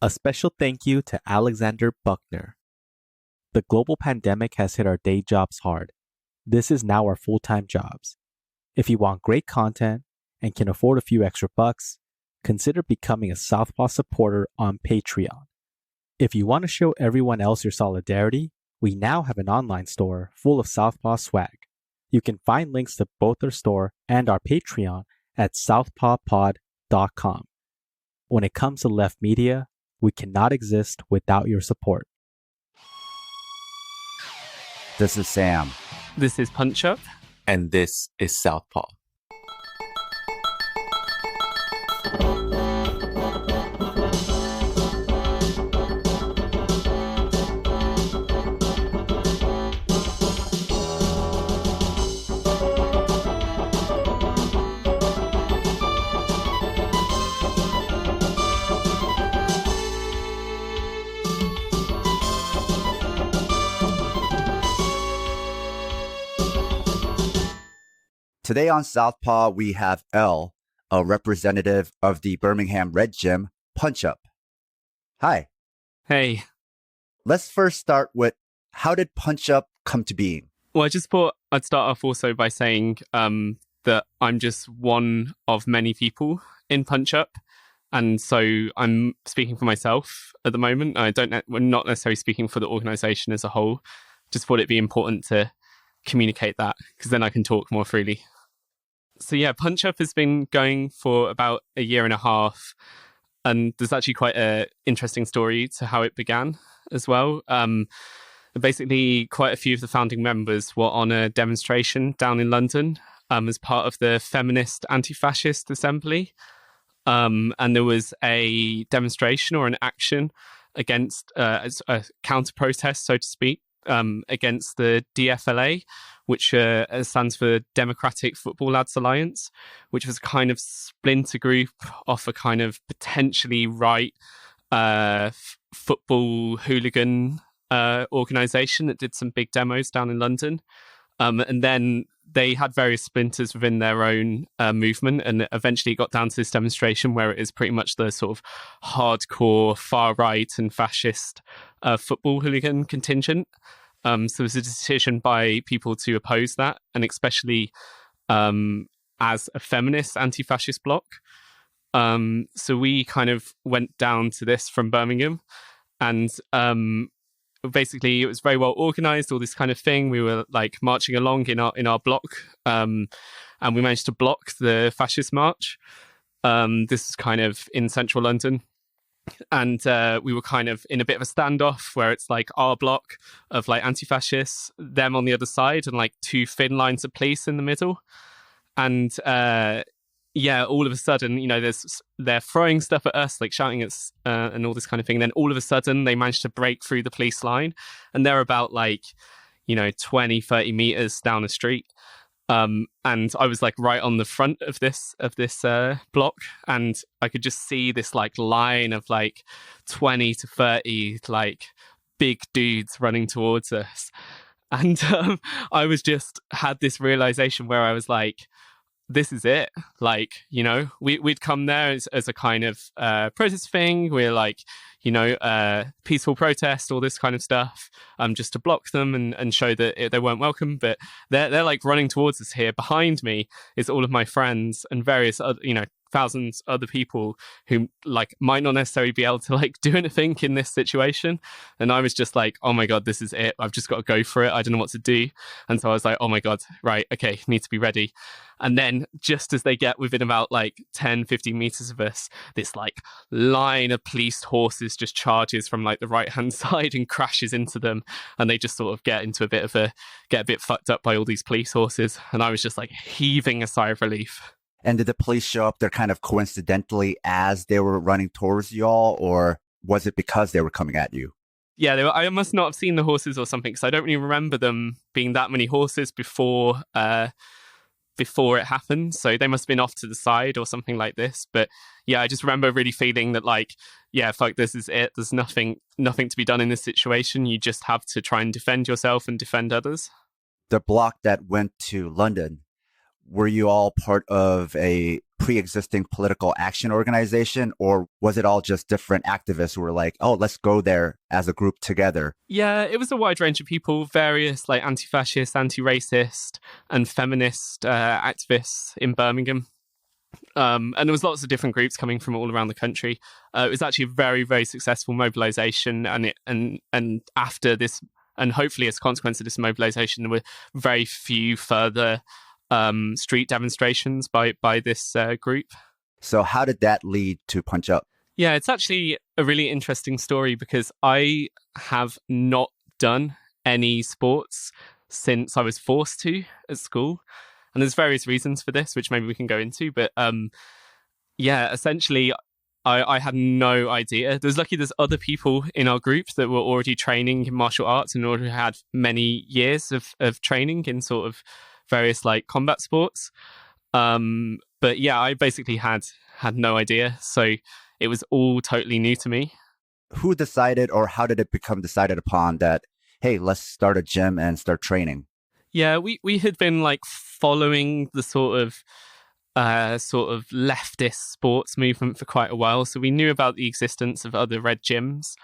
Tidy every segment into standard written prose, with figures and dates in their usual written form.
A special thank you to Alexander Buckner. The global pandemic has hit our day jobs hard. This is now our full-time jobs. If you want great content and can afford a few extra bucks, consider becoming a Southpaw supporter on Patreon. If you want to show everyone else your solidarity, we now have an online store full of Southpaw swag. You can find links to both our store and our Patreon at southpawpod.com. When it comes to left media, we cannot exist without your support. This is Sam. This is Punch Up. And this is Southpaw. Today on Southpaw, we have Elle, a representative of the Birmingham Red Gym, Punch Up. Hi. Hey. Let's first start with, how did Punch Up come to being? Well, I just thought I'd start off also by saying that I'm just one of many people in Punch Up. And so I'm speaking for myself at the moment. We're not necessarily speaking for the organization as a whole. Just thought it'd be important to communicate that because then I can talk more freely. So yeah, Punch Up has been going for about a year and a half. And there's actually quite an interesting story to how it began as well. Basically, quite a few of the founding members were on a demonstration down in London as part of the Feminist Anti-Fascist Assembly. And there was a demonstration or an action against a counter-protest, so to speak, against the DFLA, which stands for Democratic Football Lads Alliance, which was a kind of splinter group of a kind of potentially right football hooligan organisation that did some big demos down in London. And then they had various splinters within their own movement, and eventually it got down to this demonstration where it is pretty much the sort of hardcore far-right and fascist football hooligan contingent. So it was a decision by people to oppose that, and especially as a feminist anti-fascist bloc. So we kind of went down to this from Birmingham, and basically it was very well organized, all this kind of thing. We were like marching along in our block, and we managed to block the fascist march. This is kind of in central London. And we were kind of in a bit of a standoff where it's like our block of like anti-fascists, them on the other side, and like two thin lines of police in the middle. And all of a sudden, you know, they're throwing stuff at us, like shouting at us and all this kind of thing. And then all of a sudden they managed to break through the police line, and they're about like, 20, 30 meters down the street. And I was like right on the front of this block, and I could just see this like line of like 20 to 30 like big dudes running towards us. And I was just had this realization where I was like, this is it. Like, we'd come there as a kind of protest thing. We're like, peaceful protest, all this kind of stuff, just to block them and show that they weren't welcome. But they're like running towards us here. Behind me is all of my friends and various other, thousands other people who like might not necessarily be able to like do anything in this situation. And I was just like, oh my God, this is it. I've just got to go for it. I don't know what to do. And so I was like, oh my God, right. Okay. Need to be ready. And then just as they get within about like 10, 15 meters of us, this like line of police horses just charges from like the right hand side and crashes into them. And they just sort of get a bit fucked up by all these police horses. And I was just like heaving a sigh of relief. And did the police show up there kind of coincidentally as they were running towards y'all, or was it because they were coming at you? Yeah, I must not have seen the horses or something, because I don't really remember them being that many horses before it happened. So they must have been off to the side or something like this. But yeah, I just remember really feeling that like, yeah, fuck, this is it. There's nothing to be done in this situation. You just have to try and defend yourself and defend others. The block that went to London, were you all part of a pre-existing political action organization, or was it all just different activists who were like, oh, let's go there as a group together? Yeah, it was a wide range of people, various like anti-fascist, anti-racist, and feminist activists in Birmingham. And there was lots of different groups coming from all around the country. It was actually a very, very successful mobilization, and after this, and hopefully as a consequence of this mobilization, there were very few further street demonstrations by this group. So how did that lead to Punch Up? Yeah, it's actually a really interesting story because I have not done any sports since I was forced to at school. And there's various reasons for this, which maybe we can go into. But yeah, essentially, I had no idea. There's other people in our group that were already training in martial arts and already had many years of training in sort of various like combat sports. But yeah, I basically had no idea. So it was all totally new to me. Who decided, or how did it become decided upon that, hey, let's start a gym and start training? Yeah, we had been like following the sort of leftist sports movement for quite a while. So we knew about the existence of other red gyms.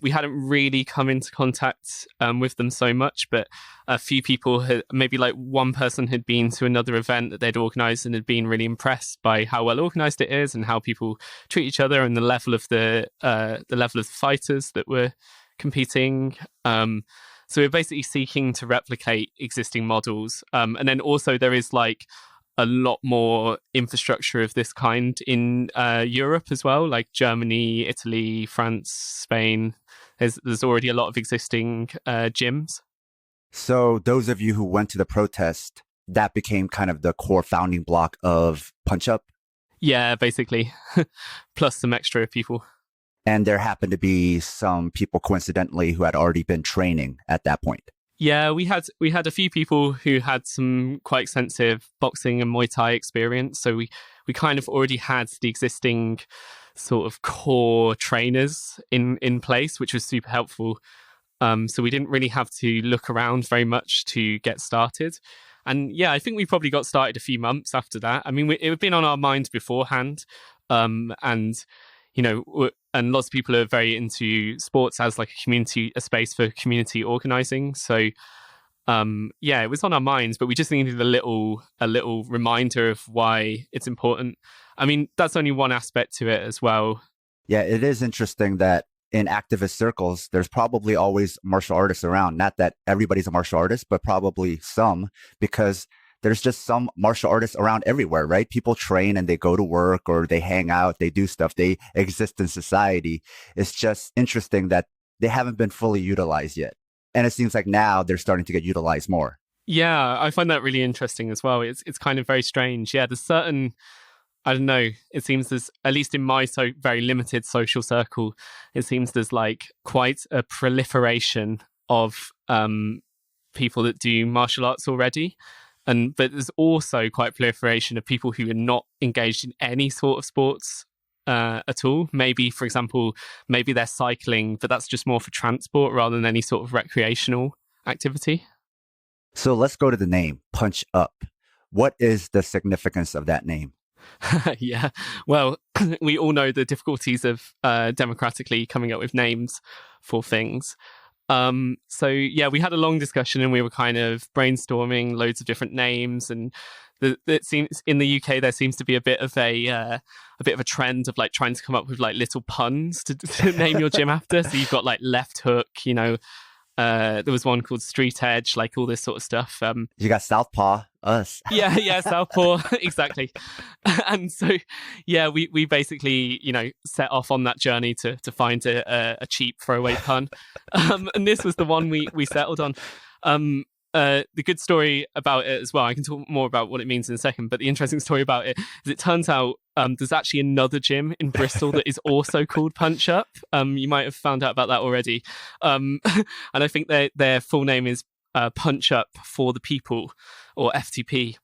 We hadn't really come into contact with them so much, but a few people had, maybe like one person had been to another event that they'd organized and had been really impressed by how well organized it is and how people treat each other and the level of the fighters that were competing. So we're basically seeking to replicate existing models. And then also there is like a lot more infrastructure of this kind in Europe as well, like Germany, Italy, France, Spain. There's already a lot of existing gyms. So those of you who went to the protest, that became kind of the core founding block of Punch Up? Yeah, basically. Plus some extra people. And there happened to be some people coincidentally who had already been training at that point. Yeah, we had a few people who had some quite extensive boxing and Muay Thai experience. So we kind of already had the existing sort of core trainers in place, which was super helpful. So we didn't really have to look around very much to get started. And yeah, I think we probably got started a few months after that. I mean, it had been on our minds beforehand. And, you know, and lots of people are very into sports as like a space for community organizing. So, yeah, it was on our minds, but we just needed a little reminder of why it's important. I mean, that's only one aspect to it as well. Yeah, it is interesting that in activist circles, there's probably always martial artists around. Not that everybody's a martial artist, but probably some, because there's just some martial artists around everywhere, right? People train and they go to work or they hang out, they do stuff, they exist in society. It's just interesting that they haven't been fully utilized yet. And it seems like now they're starting to get utilized more. Yeah, I find that really interesting as well. It's kind of very strange. Yeah, there's certain, I don't know, it seems there's, at least in my very limited social circle, it seems there's like quite a proliferation of people that do martial arts already. But there's also quite proliferation of people who are not engaged in any sort of sports at all. Maybe, for example, maybe they're cycling, but that's just more for transport rather than any sort of recreational activity. So let's go to the name, Punch Up. What is the significance of that name? Yeah, well, we all know the difficulties of democratically coming up with names for things. So yeah, we had a long discussion and we were kind of brainstorming loads of different names, and it seems in the UK there seems to be a bit of a trend of like trying to come up with like little puns to name your gym after. So you've got like Left Hook, you know, there was one called Street Edge, like all this sort of stuff. You got Southpaw, us. Yeah, Southpaw, exactly. And so, yeah, we basically, you know, set off on that journey to find a cheap throwaway pun. And this was the one we settled on. The good story about it as well, I can talk more about what it means in a second, but the interesting story about it is it turns out there's actually another gym in Bristol that is also called Punch Up. You might have found out about that already. And I think their full name is Punch Up for the People, or FTP.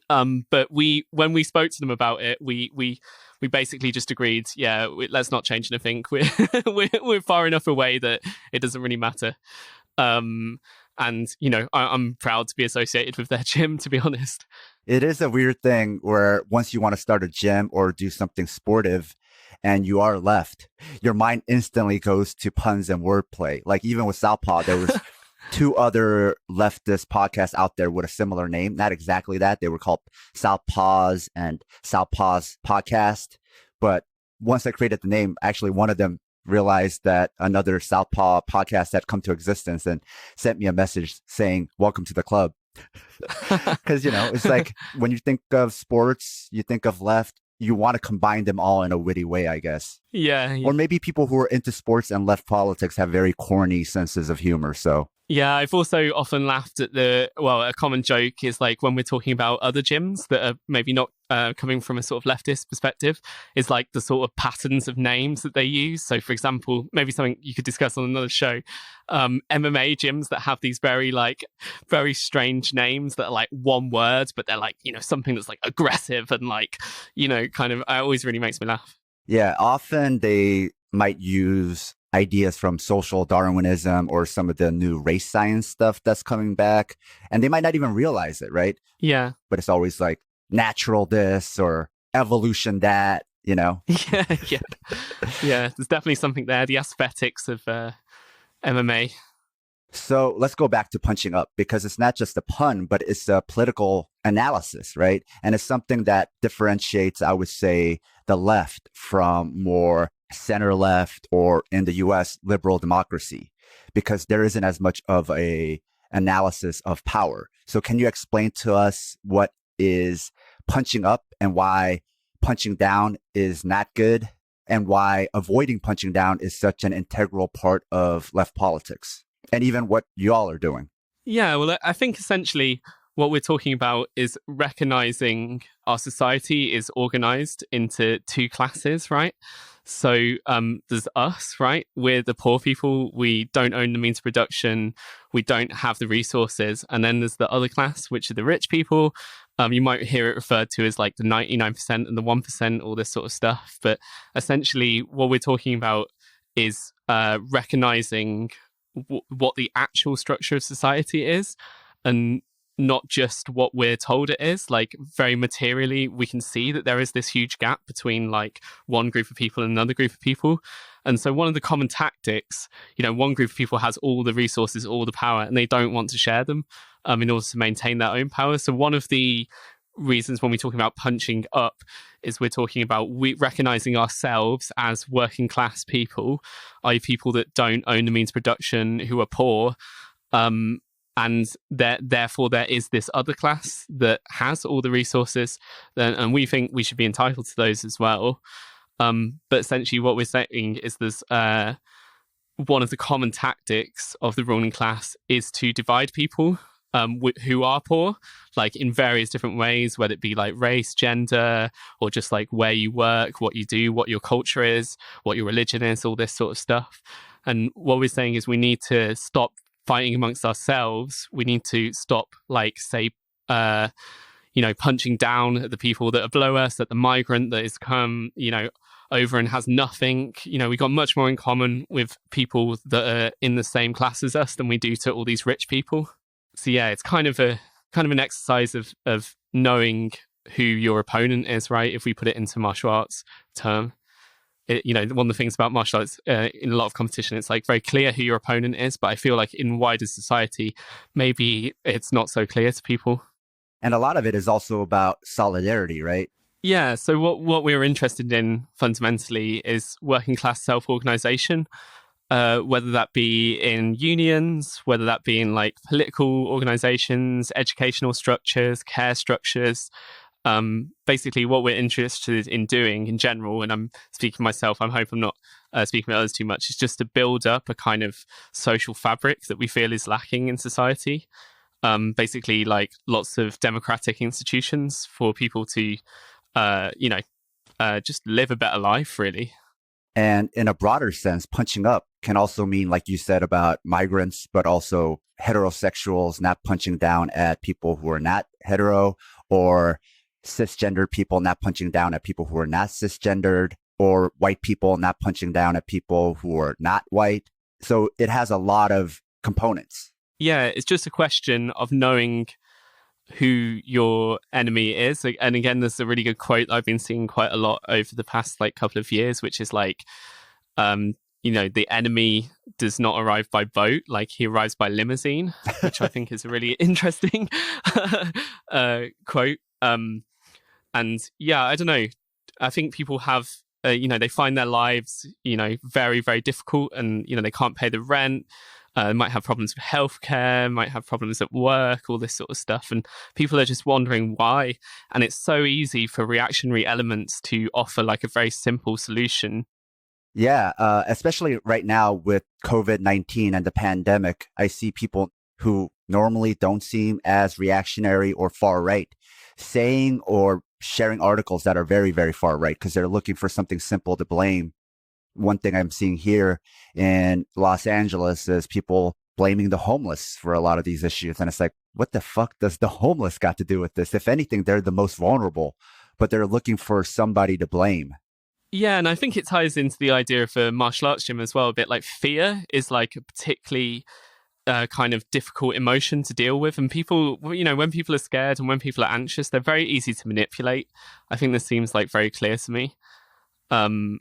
But when we spoke to them about it, we basically just agreed, yeah, let's not change anything. We're far enough away that it doesn't really matter. And, you know, I'm proud to be associated with their gym, to be honest. It is a weird thing where once you want to start a gym or do something sportive and you are left, your mind instantly goes to puns and wordplay. Like even with Southpaw, there was two other leftist podcasts out there with a similar name. Not exactly that. They were called Southpaws and Southpaws Podcast. But once I created the name, actually one of them realized that another Southpaw podcast had come to existence and sent me a message saying, "Welcome to the club." Because, it's like when you think of sports, you think of left, you want to combine them all in a witty way, I guess. Yeah. Or maybe people who are into sports and left politics have very corny senses of humor. So Yeah, I've also often laughed at a common joke is like when we're talking about other gyms that are maybe not coming from a sort of leftist perspective, is like the sort of patterns of names that they use. So, for example, maybe something you could discuss on another show, MMA gyms that have these very strange names that are like one word, but they're like, something that's like aggressive and like, kind of, it always really makes me laugh. yeah, often they might use ideas from social Darwinism or some of the new race science stuff that's coming back. And they might not even realize it, right? Yeah. But it's always like natural this or evolution that, Yeah. Yeah. There's definitely something there. The aesthetics of MMA. So let's go back to punching up because it's not just a pun, but it's a political analysis, right? And it's something that differentiates, I would say, the left from more center left or in the US liberal democracy, because there isn't as much of a analysis of power. So can you explain to us what is punching up and why punching down is not good and why avoiding punching down is such an integral part of left politics and even what y'all are doing? Yeah, well, I think essentially what we're talking about is recognizing our society is organized into two classes, right? So there's us, right? We're the poor people. We don't own the means of production. We don't have the resources. And then there's the other class, which are the rich people. You might hear it referred to as like the 99% and the 1%, all this sort of stuff. But essentially what we're talking about is recognizing what the actual structure of society is and not just what we're told it is. Like very materially, we can see that there is this huge gap between like one group of people and another group of people. And so one of the common tactics, one group of people has all the resources, all the power, and they don't want to share them in order to maintain their own power. So one of the reasons when we're talking about punching up is we're talking about recognizing ourselves as working class people, i.e. people that don't own the means of production, who are poor, and therefore there is this other class that has all the resources, and we think we should be entitled to those as well. But essentially what we're saying is there's one of the common tactics of the ruling class is to divide people who are poor, like in various different ways, whether it be like race, gender, or just like where you work, what you do, what your culture is, what your religion is, all this sort of stuff. And what we're saying is we need to stop fighting amongst ourselves. We need to stop, like, say, punching down at the people that are below us, at the migrant that has come, over and has nothing. We got much more in common with people that are in the same class as us than we do to all these rich people. So yeah, it's kind of an exercise of knowing who your opponent is, right? If we put it into martial arts term. One of the things about martial arts in a lot of competition, it's like very clear who your opponent is, but I feel like in wider society, maybe it's not so clear to people. And a lot of it is also about solidarity, right? Yeah. So what we're interested in fundamentally is working class self-organization, whether that be in unions, whether that be in like political organizations, educational structures, care structures. Basically what we're interested in doing in general, and I'm speaking myself, I hope I'm not speaking about others too much, is just to build up a kind of social fabric that we feel is lacking in society. Basically like lots of democratic institutions for people to, just live a better life, really. And in a broader sense, punching up can also mean, like you said, about migrants, but also heterosexuals not punching down at people who are not hetero, or cisgendered people not punching down at people who are not cisgendered, or white people not punching down at people who are not white. So it has a lot of components. Yeah, it's just a question of knowing who your enemy is. And again, there's a really good quote I've been seeing quite a lot over the past like couple of years, which is like, the enemy does not arrive by boat, like he arrives by limousine, which I think is a really interesting quote. And yeah, I don't know. I think people have, they find their lives, very, very difficult, and, they can't pay the rent. Might have problems with healthcare, might have problems at work, all this sort of stuff. And people are just wondering why. And it's so easy for reactionary elements to offer like a very simple solution. Yeah, especially right now with COVID-19 and the pandemic, I see people who normally don't seem as reactionary or far right saying or sharing articles that are very, very far right because they're looking for something simple to blame. One thing I'm seeing here in Los Angeles is people blaming the homeless for a lot of these issues. And it's like, what the fuck does the homeless got to do with this? If anything, they're the most vulnerable, but they're looking for somebody to blame. Yeah, and I think it ties into the idea of a martial arts gym as well, a bit like fear is like a particularly kind of difficult emotion to deal with. And people, when people are scared and when people are anxious, they're very easy to manipulate. I think this seems like very clear to me. And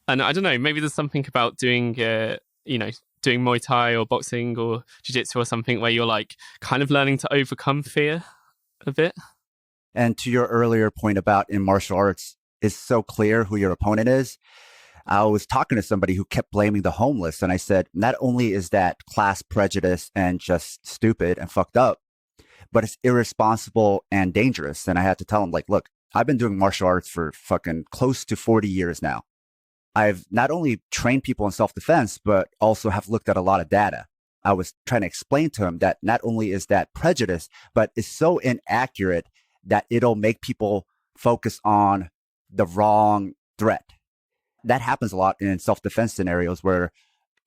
I don't know, maybe there's something about doing, doing Muay Thai or boxing or jiu-jitsu or something where you're like kind of learning to overcome fear a bit. And to your earlier point about in martial arts, it's so clear who your opponent is. I was talking to somebody who kept blaming the homeless. And I said, not only is that class prejudice and just stupid and fucked up, but it's irresponsible and dangerous. And I had to tell him, like, look, I've been doing martial arts for fucking close to 40 years now. I've not only trained people in self-defense, but also have looked at a lot of data. I was trying to explain to him that not only is that prejudice, but it's so inaccurate that it'll make people focus on the wrong threat. That happens a lot in self-defense scenarios where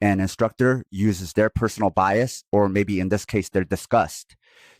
an instructor uses their personal bias, or maybe in this case, their disgust,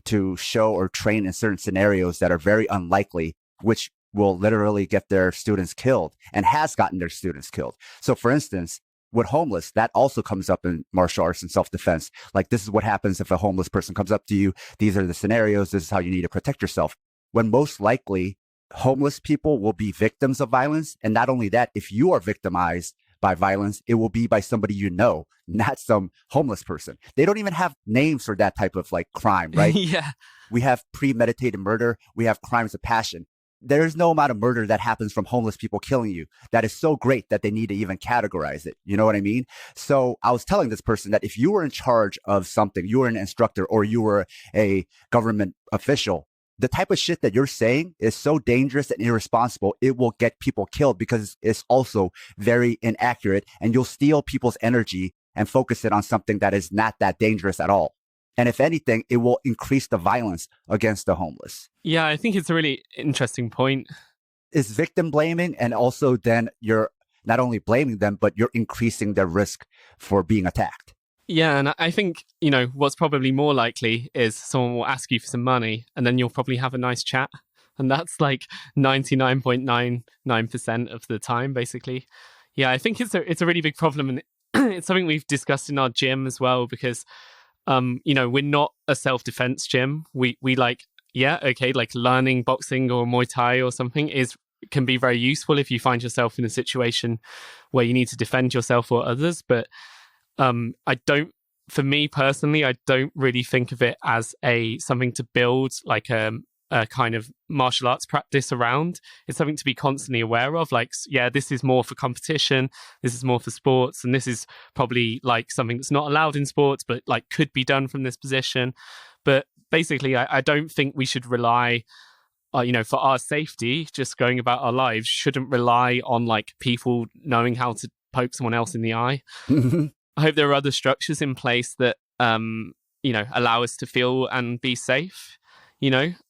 to show or train in certain scenarios that are very unlikely, which will literally get their students killed and has gotten their students killed. So for instance, with homeless, that also comes up in martial arts and self-defense. Like, this is what happens if a homeless person comes up to you. These are the scenarios. This is how you need to protect yourself. When most likely homeless people will be victims of violence. And not only that, if you are victimized by violence, it will be by somebody you know, not some homeless person. They don't even have names for that type of like crime, right? Yeah. We have premeditated murder. We have crimes of passion. There is no amount of murder that happens from homeless people killing you that is so great that they need to even categorize it. You know what I mean? So I was telling this person that if you were in charge of something, you were an instructor or you were a government official, the type of shit that you're saying is so dangerous and irresponsible, it will get people killed because it's also very inaccurate, and you'll steal people's energy and focus it on something that is not that dangerous at all. And if anything, it will increase the violence against the homeless. Yeah, I think it's a really interesting point. It's victim blaming, and also then you're not only blaming them, but you're increasing their risk for being attacked. Yeah, and I think, what's probably more likely is someone will ask you for some money and then you'll probably have a nice chat. And that's like 99.99% of the time, basically. Yeah, I think it's a really big problem. And it's something we've discussed in our gym as well, because, we're not a self-defense gym. We like, like learning boxing or Muay Thai or something can be very useful if you find yourself in a situation where you need to defend yourself or others. But for me personally, I don't really think of it as something to build like a kind of martial arts practice around. It's something to be constantly aware of. Like, yeah, this is more for competition. This is more for sports. And this is probably like something that's not allowed in sports, but like could be done from this position. But basically, I don't think we should rely, for our safety, just going about our lives, shouldn't rely on like people knowing how to poke someone else in the eye. I hope there are other structures in place that, allow us to feel and be safe.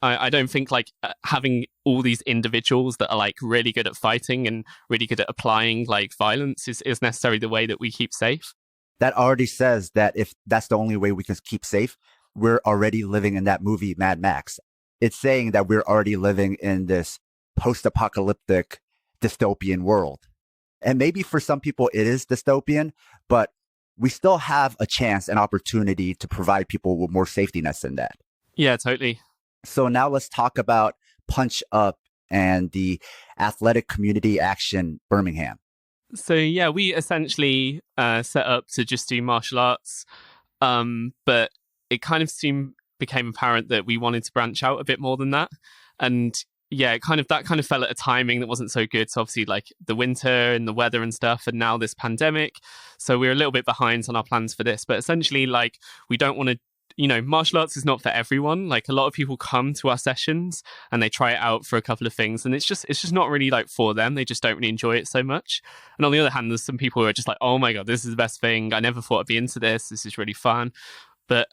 I don't think like having all these individuals that are like really good at fighting and really good at applying like violence is necessarily the way that we keep safe. That already says that if that's the only way we can keep safe, we're already living in that movie Mad Max. It's saying that we're already living in this post-apocalyptic dystopian world. And maybe for some people it is dystopian, but we still have a chance and opportunity to provide people with more safety nets than that. Yeah, totally. So now let's talk about Punch Up and the Athletic Community Action Birmingham. So yeah, we essentially set up to just do martial arts, but it kind of soon became apparent that we wanted to branch out a bit more than that, and yeah, that kind of fell at a timing that wasn't so good. So obviously, like the winter and the weather and stuff, and now this pandemic, so we're a little bit behind on our plans for this. But essentially, like we don't want to. Martial arts is not for everyone. Like a lot of people come to our sessions and they try it out for a couple of things, and it's just not really like for them. They just don't really enjoy it so much. And on the other hand, there's some people who are just like, oh my god, this is the best thing. I never thought I'd be into this. This is really fun. But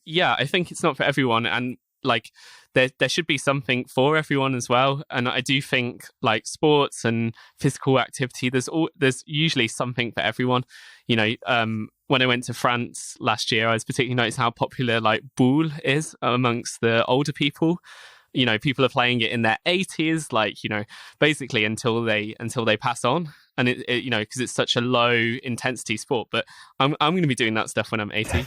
yeah, I think it's not for everyone, and like there should be something for everyone as well. And I do think like sports and physical activity, there's usually something for everyone. When I went to France last year, I was particularly noticed how popular like boule is amongst the older people. People are playing it in their 80s, like, basically until they pass on. And it because it's such a low intensity sport. But I'm going to be doing that stuff when I'm 80.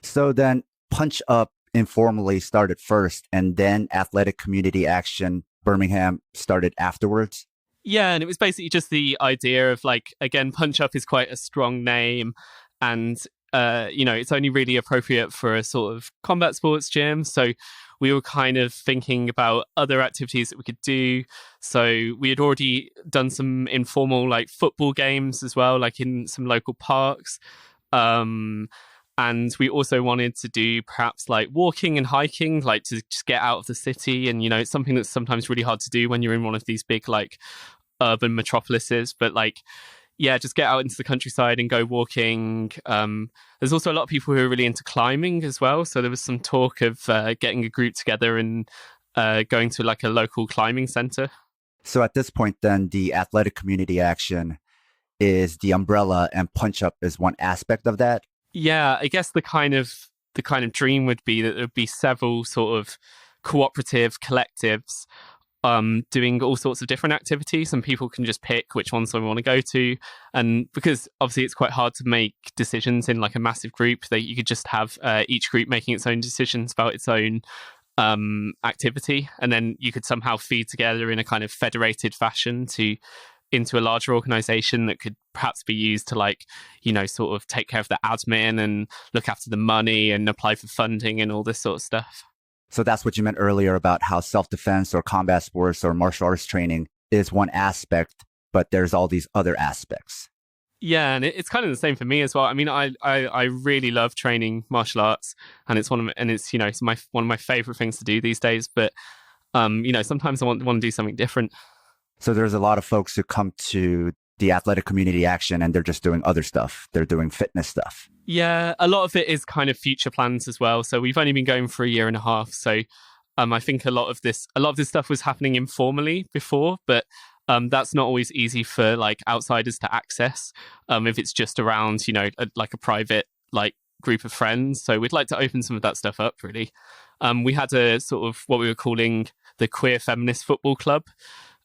So then Punch Up informally started first, and then Athletic Community Action Birmingham started afterwards. Yeah, and it was basically just the idea of like, again, Punch Up is quite a strong name, and it's only really appropriate for a sort of combat sports gym. So we were kind of thinking about other activities that we could do. So we had already done some informal like football games as well, like in some local parks. And we also wanted to do perhaps like walking and hiking, like to just get out of the city. And, it's something that's sometimes really hard to do when you're in one of these big like urban metropolises. But like, yeah, just get out into the countryside and go walking. There's also a lot of people who are really into climbing as well. So there was some talk of getting a group together and going to like a local climbing center. So at this point, then the Athletic Community Action is the umbrella, and Punch Up is one aspect of that. Yeah, I guess the kind of dream would be that there would be several sort of cooperative collectives doing all sorts of different activities, and people can just pick which ones they want to go to. And because obviously it's quite hard to make decisions in like a massive group, that you could just have each group making its own decisions about its own activity, and then you could somehow feed together in a kind of federated fashion into a larger organization that could perhaps be used to like, sort of take care of the admin and look after the money and apply for funding and all this sort of stuff. So that's what you meant earlier about how self-defense or combat sports or martial arts training is one aspect, but there's all these other aspects. Yeah, and it's kind of the same for me as well. I mean, I really love training martial arts, and it's one of my favorite things to do these days. But sometimes I want to do something different. So there's a lot of folks who come to the Athletic Community Action and they're just doing other stuff. They're doing fitness stuff. Yeah, a lot of it is kind of future plans as well. So we've only been going for a year and a half. So I think a lot of this stuff was happening informally before, but that's not always easy for like outsiders to access if it's just around, like a private like group of friends. So we'd like to open some of that stuff up, really. We had a sort of what we were calling the Queer Feminist Football Club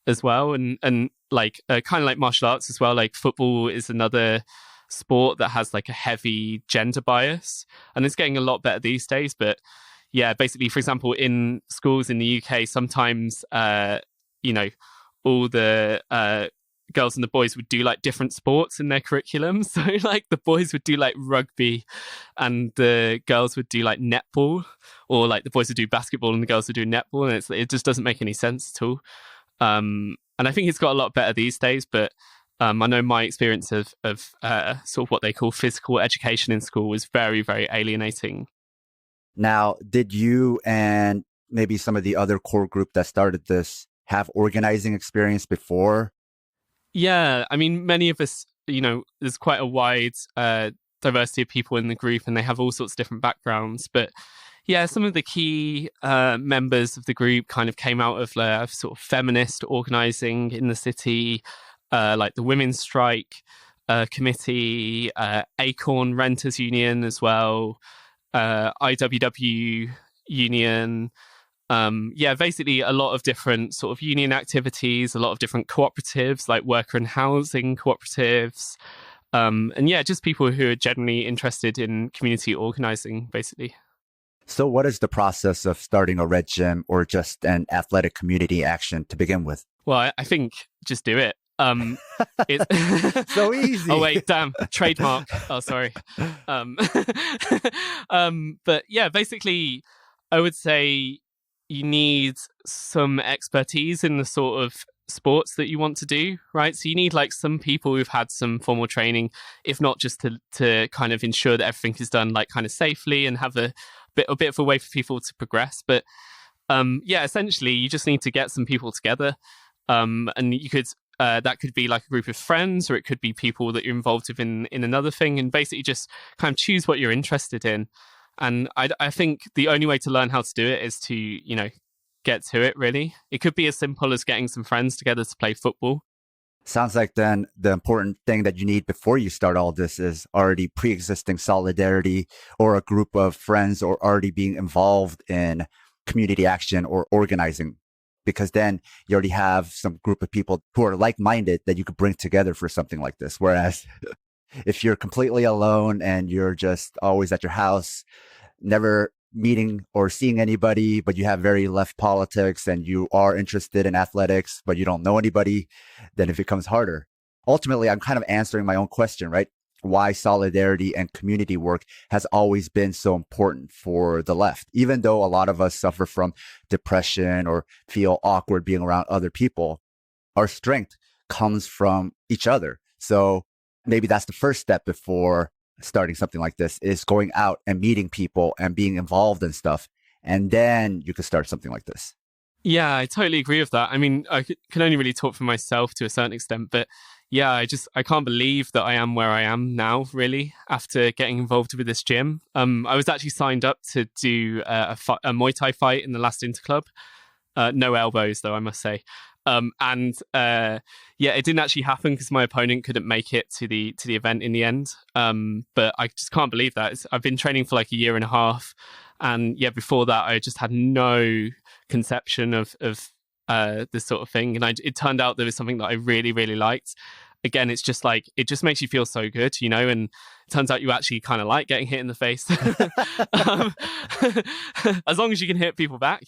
as well, and like kind of like martial arts as well. Like football is another sport that has like a heavy gender bias, and it's getting a lot better these days. But yeah, basically, for example, in schools in the UK, sometimes all the girls and the boys would do like different sports in their curriculum. So like the boys would do like rugby and the girls would do like netball, or like the boys would do basketball and the girls would do netball, and it just doesn't make any sense at all. And I think it's got a lot better these days, but I know my experience of sort of what they call physical education in school was very, very alienating. Now, did you and maybe some of the other core group that started this have organizing experience before? Yeah, I mean, many of us, there's quite a wide diversity of people in the group, and they have all sorts of different backgrounds. But yeah, some of the key members of the group kind of came out of sort of feminist organizing in the city, like the Women's Strike Committee, Acorn Renters Union as well, IWW Union. Basically a lot of different sort of union activities, a lot of different cooperatives like worker and housing cooperatives. And yeah, just people who are generally interested in community organizing, basically. So what is the process of starting a red gym or just an athletic community action to begin with? Well, I think just do it. It's So easy. Oh wait, damn, trademark. Oh, sorry. But yeah, basically, I would say you need some expertise in the sort of sports that you want to do, right? So you need like some people who've had some formal training, if not just to kind of ensure that everything is done like kind of safely and have a bit of a way for people to progress. But yeah, essentially, you just need to get some people together, and you could. That could be like a group of friends, or it could be people that you're involved with in another thing, and basically just kind of choose what you're interested in. And I think the only way to learn how to do it is to, get to it, really. It could be as simple as getting some friends together to play football. Sounds like then the important thing that you need before you start all this is already pre-existing solidarity or a group of friends or already being involved in community action or organizing, because then you already have some group of people who are like-minded that you could bring together for something like this. Whereas if you're completely alone and you're just always at your house, never meeting or seeing anybody, but you have very left politics and you are interested in athletics, but you don't know anybody, then it becomes harder. Ultimately, I'm kind of answering my own question, right? Why solidarity and community work has always been so important for the left, even though a lot of us suffer from depression or feel awkward being around other people. Our strength comes from each other. So maybe that's the first step before starting something like this, is going out and meeting people and being involved in stuff. And then you can start something like this. Yeah, I totally agree with that. I mean, can only really talk for myself to a certain extent, but yeah, I can't believe that I am where I am now, really, after getting involved with this gym. I was actually signed up to do a Muay Thai fight in the last Interclub. No elbows, though, I must say. Yeah, it didn't actually happen because my opponent couldn't make it to the event in the end. But I just can't believe that. I've been training for like a year and a half, and yeah, before that, I just had no conception of this sort of thing, and it turned out there was something that I really, really liked. Again, it's just like, it just makes you feel so good, and it turns out you actually kind of like getting hit in the face. As long as you can hit people back,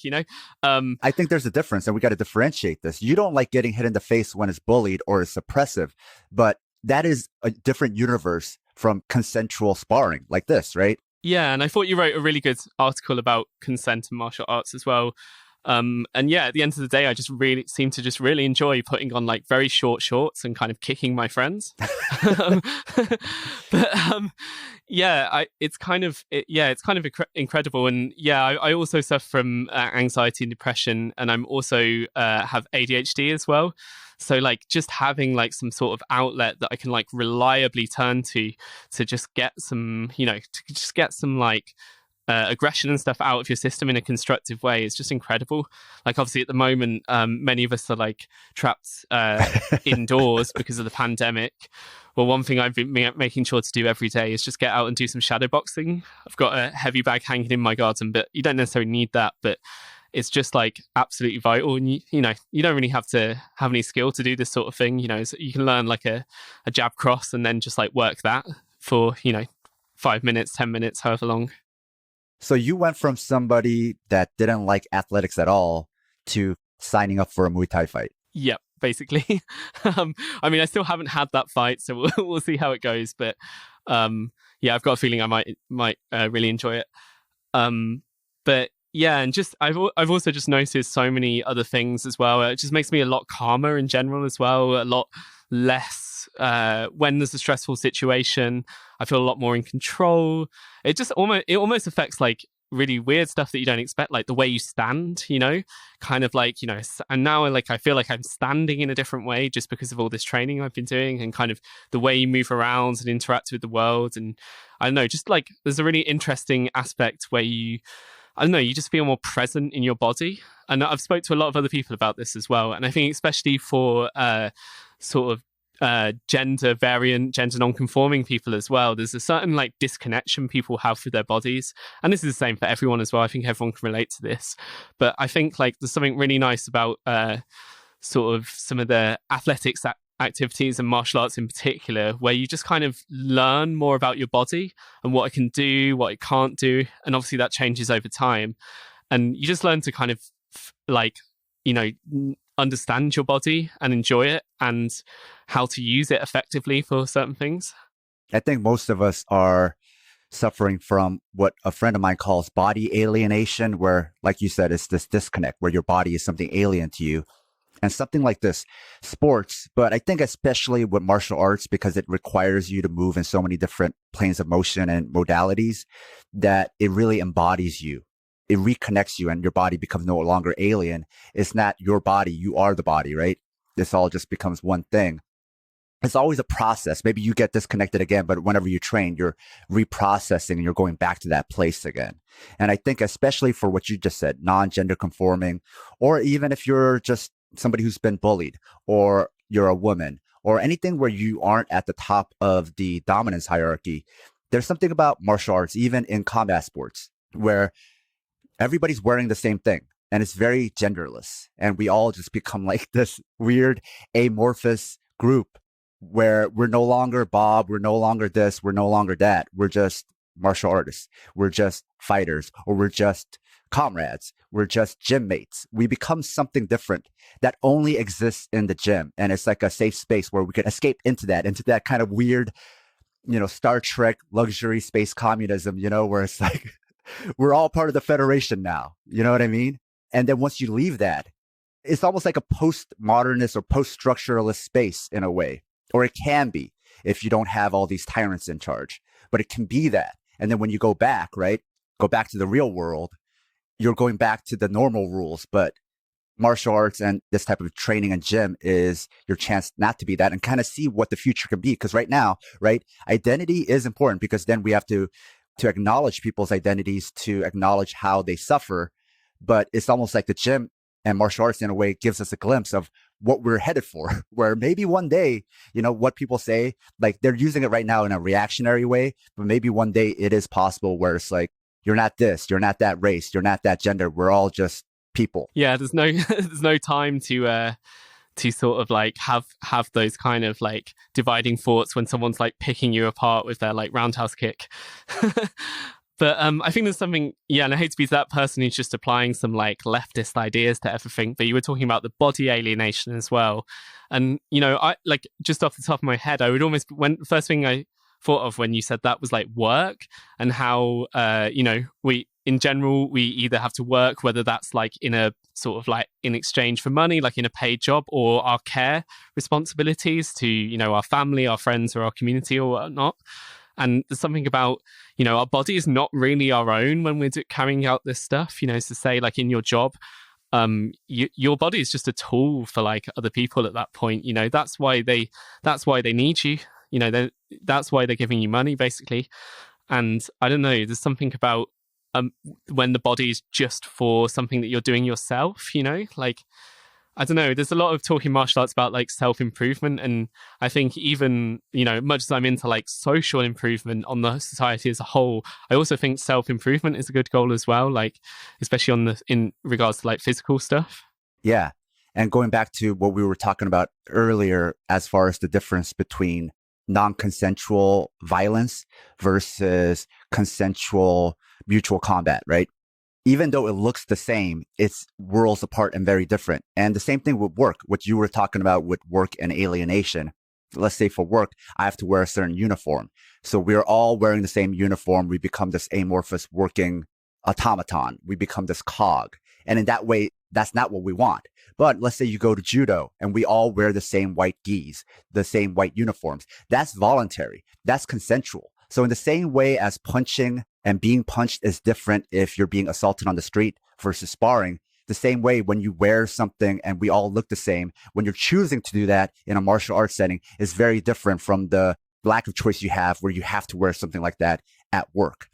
I think there's a difference, and we got to differentiate this. You don't like getting hit in the face when it's bullied or is suppressive, but that is a different universe from consensual sparring like this, right? Yeah, and I thought you wrote a really good article about consent and martial arts as well. And yeah, at the end of the day, I just really seem to just really enjoy putting on like very short shorts and kind of kicking my friends. Yeah, it's kind of incredible. And yeah, I also suffer from anxiety and depression, and I'm also have ADHD as well. So like just having like some sort of outlet that I can like reliably turn to just get some, to just get some like aggression and stuff out of your system in a constructive way is just incredible. Like obviously at the moment, many of us are like trapped indoors because of the pandemic. Well, one thing I've been making sure to do every day is just get out and do some shadow boxing. I've got a heavy bag hanging in my garden, but you don't necessarily need that. But it's just like absolutely vital. And you don't really have to have any skill to do this sort of thing. So you can learn like a jab cross and then just like work that for, 5 minutes, 10 minutes, however long. So you went from somebody that didn't like athletics at all to signing up for a Muay Thai fight. Yep, basically. I mean, I still haven't had that fight, so we'll see how it goes. But yeah, I've got a feeling I might really enjoy it. But yeah, and just I've also just noticed so many other things as well. It just makes me a lot calmer in general as well. A lot less when there's a stressful situation. I feel a lot more in control. It just almost affects like really weird stuff that you don't expect, like the way you stand, kind of like, and now like I feel like I'm standing in a different way just because of all this training I've been doing, and kind of the way you move around and interact with the world. And I don't know, just like there's a really interesting aspect where you just feel more present in your body. And I've spoke to a lot of other people about this as well. And I think especially for sort of gender variant, gender non-conforming people as well, there's a certain like disconnection people have with their bodies, and this is the same for everyone as well. I think everyone can relate to this, but I think like there's something really nice about sort of some of the athletics activities and martial arts in particular, where you just kind of learn more about your body and what it can do, what it can't do. And obviously that changes over time. And you just learn to kind of like, understand your body and enjoy it and how to use it effectively for certain things. I think most of us are suffering from what a friend of mine calls body alienation, where, like you said, it's this disconnect where your body is something alien to you. And something like this, sports, but I think especially with martial arts, because it requires you to move in so many different planes of motion and modalities, that it really embodies you. It reconnects you and your body becomes no longer alien. It's not your body. You are the body, right? This all just becomes one thing. It's always a process. Maybe you get disconnected again, but whenever you train, you're reprocessing and you're going back to that place again. And I think especially for what you just said, non-gender conforming, or even if you're just somebody who's been bullied, or you're a woman, or anything where you aren't at the top of the dominance hierarchy, there's something about martial arts, even in combat sports, where everybody's wearing the same thing and it's very genderless. And we all just become like this weird amorphous group where we're no longer Bob, we're no longer this, we're no longer that. We're just martial artists. We're just fighters, or we're just comrades. We're just gym mates. We become something different that only exists in the gym. And it's like a safe space where we can escape into that kind of weird, Star Trek luxury space communism, where it's like, we're all part of the Federation now. You know what I mean? And then once you leave that, it's almost like a postmodernist or post-structuralist space in a way, or it can be if you don't have all these tyrants in charge, but it can be that. And then when you go back to the real world, you're going back to the normal rules. But martial arts and this type of training and gym is your chance not to be that and kind of see what the future can be. Because right now, identity is important, because then we have to acknowledge people's identities, to acknowledge how they suffer. But it's almost like the gym and martial arts in a way gives us a glimpse of what we're headed for, where maybe one day, what people say, like they're using it right now in a reactionary way, but maybe one day it is possible where it's like, you're not this, you're not that race, you're not that gender. We're all just people. Yeah, there's no time to sort of like have those kind of like dividing thoughts when someone's like picking you apart with their like roundhouse kick. But I think there's something, and I hate to be that person who's just applying some like leftist ideas to everything, but you were talking about the body alienation as well. And, I like just off the top of my head, I would almost, first thing I thought of when you said that was like work, and how, we either have to work, whether that's like in a sort of like in exchange for money, like in a paid job, or our care responsibilities to, our family, our friends, or our community or whatnot. And there's something about, our body is not really our own when we're carrying out this stuff, to say like in your job, your body is just a tool for like other people at that point. That's why they need you. That's why they're giving you money, basically. And I don't know, there's something about when the body is just for something that you're doing yourself, like, I don't know, there's a lot of talking martial arts about like self-improvement. And I think even, much as I'm into like social improvement on the society as a whole, I also think self-improvement is a good goal as well, like especially in regards to like physical stuff. Yeah. And going back to what we were talking about earlier, as far as the difference between non-consensual violence versus consensual mutual combat, right? Even though it looks the same, it's worlds apart and very different. And the same thing with work, what you were talking about with work and alienation. Let's say for work, I have to wear a certain uniform. So we're all wearing the same uniform. We become this amorphous working automaton. We become this cog. And in that way, that's not what we want. But let's say you go to judo and we all wear the same white gis, the same white uniforms. That's voluntary. That's consensual. So in the same way as punching and being punched is different if you're being assaulted on the street versus sparring, the same way when you wear something and we all look the same, when you're choosing to do that in a martial arts setting is very different from the lack of choice you have where you have to wear something like that at work.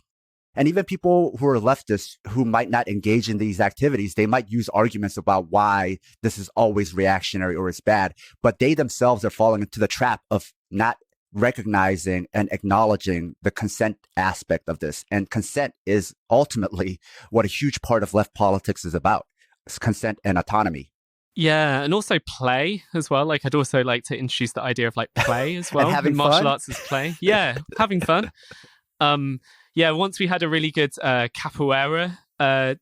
And even people who are leftists who might not engage in these activities, they might use arguments about why this is always reactionary or it's bad, but they themselves are falling into the trap of not recognizing and acknowledging the consent aspect of this. And consent is ultimately what a huge part of left politics is about. It's consent and autonomy. Yeah, and also play as well. Like I'd also like to introduce the idea of like play as And well, having and martial fun? arts as play. Yeah, having fun. Um, yeah, once we had a really good capoeira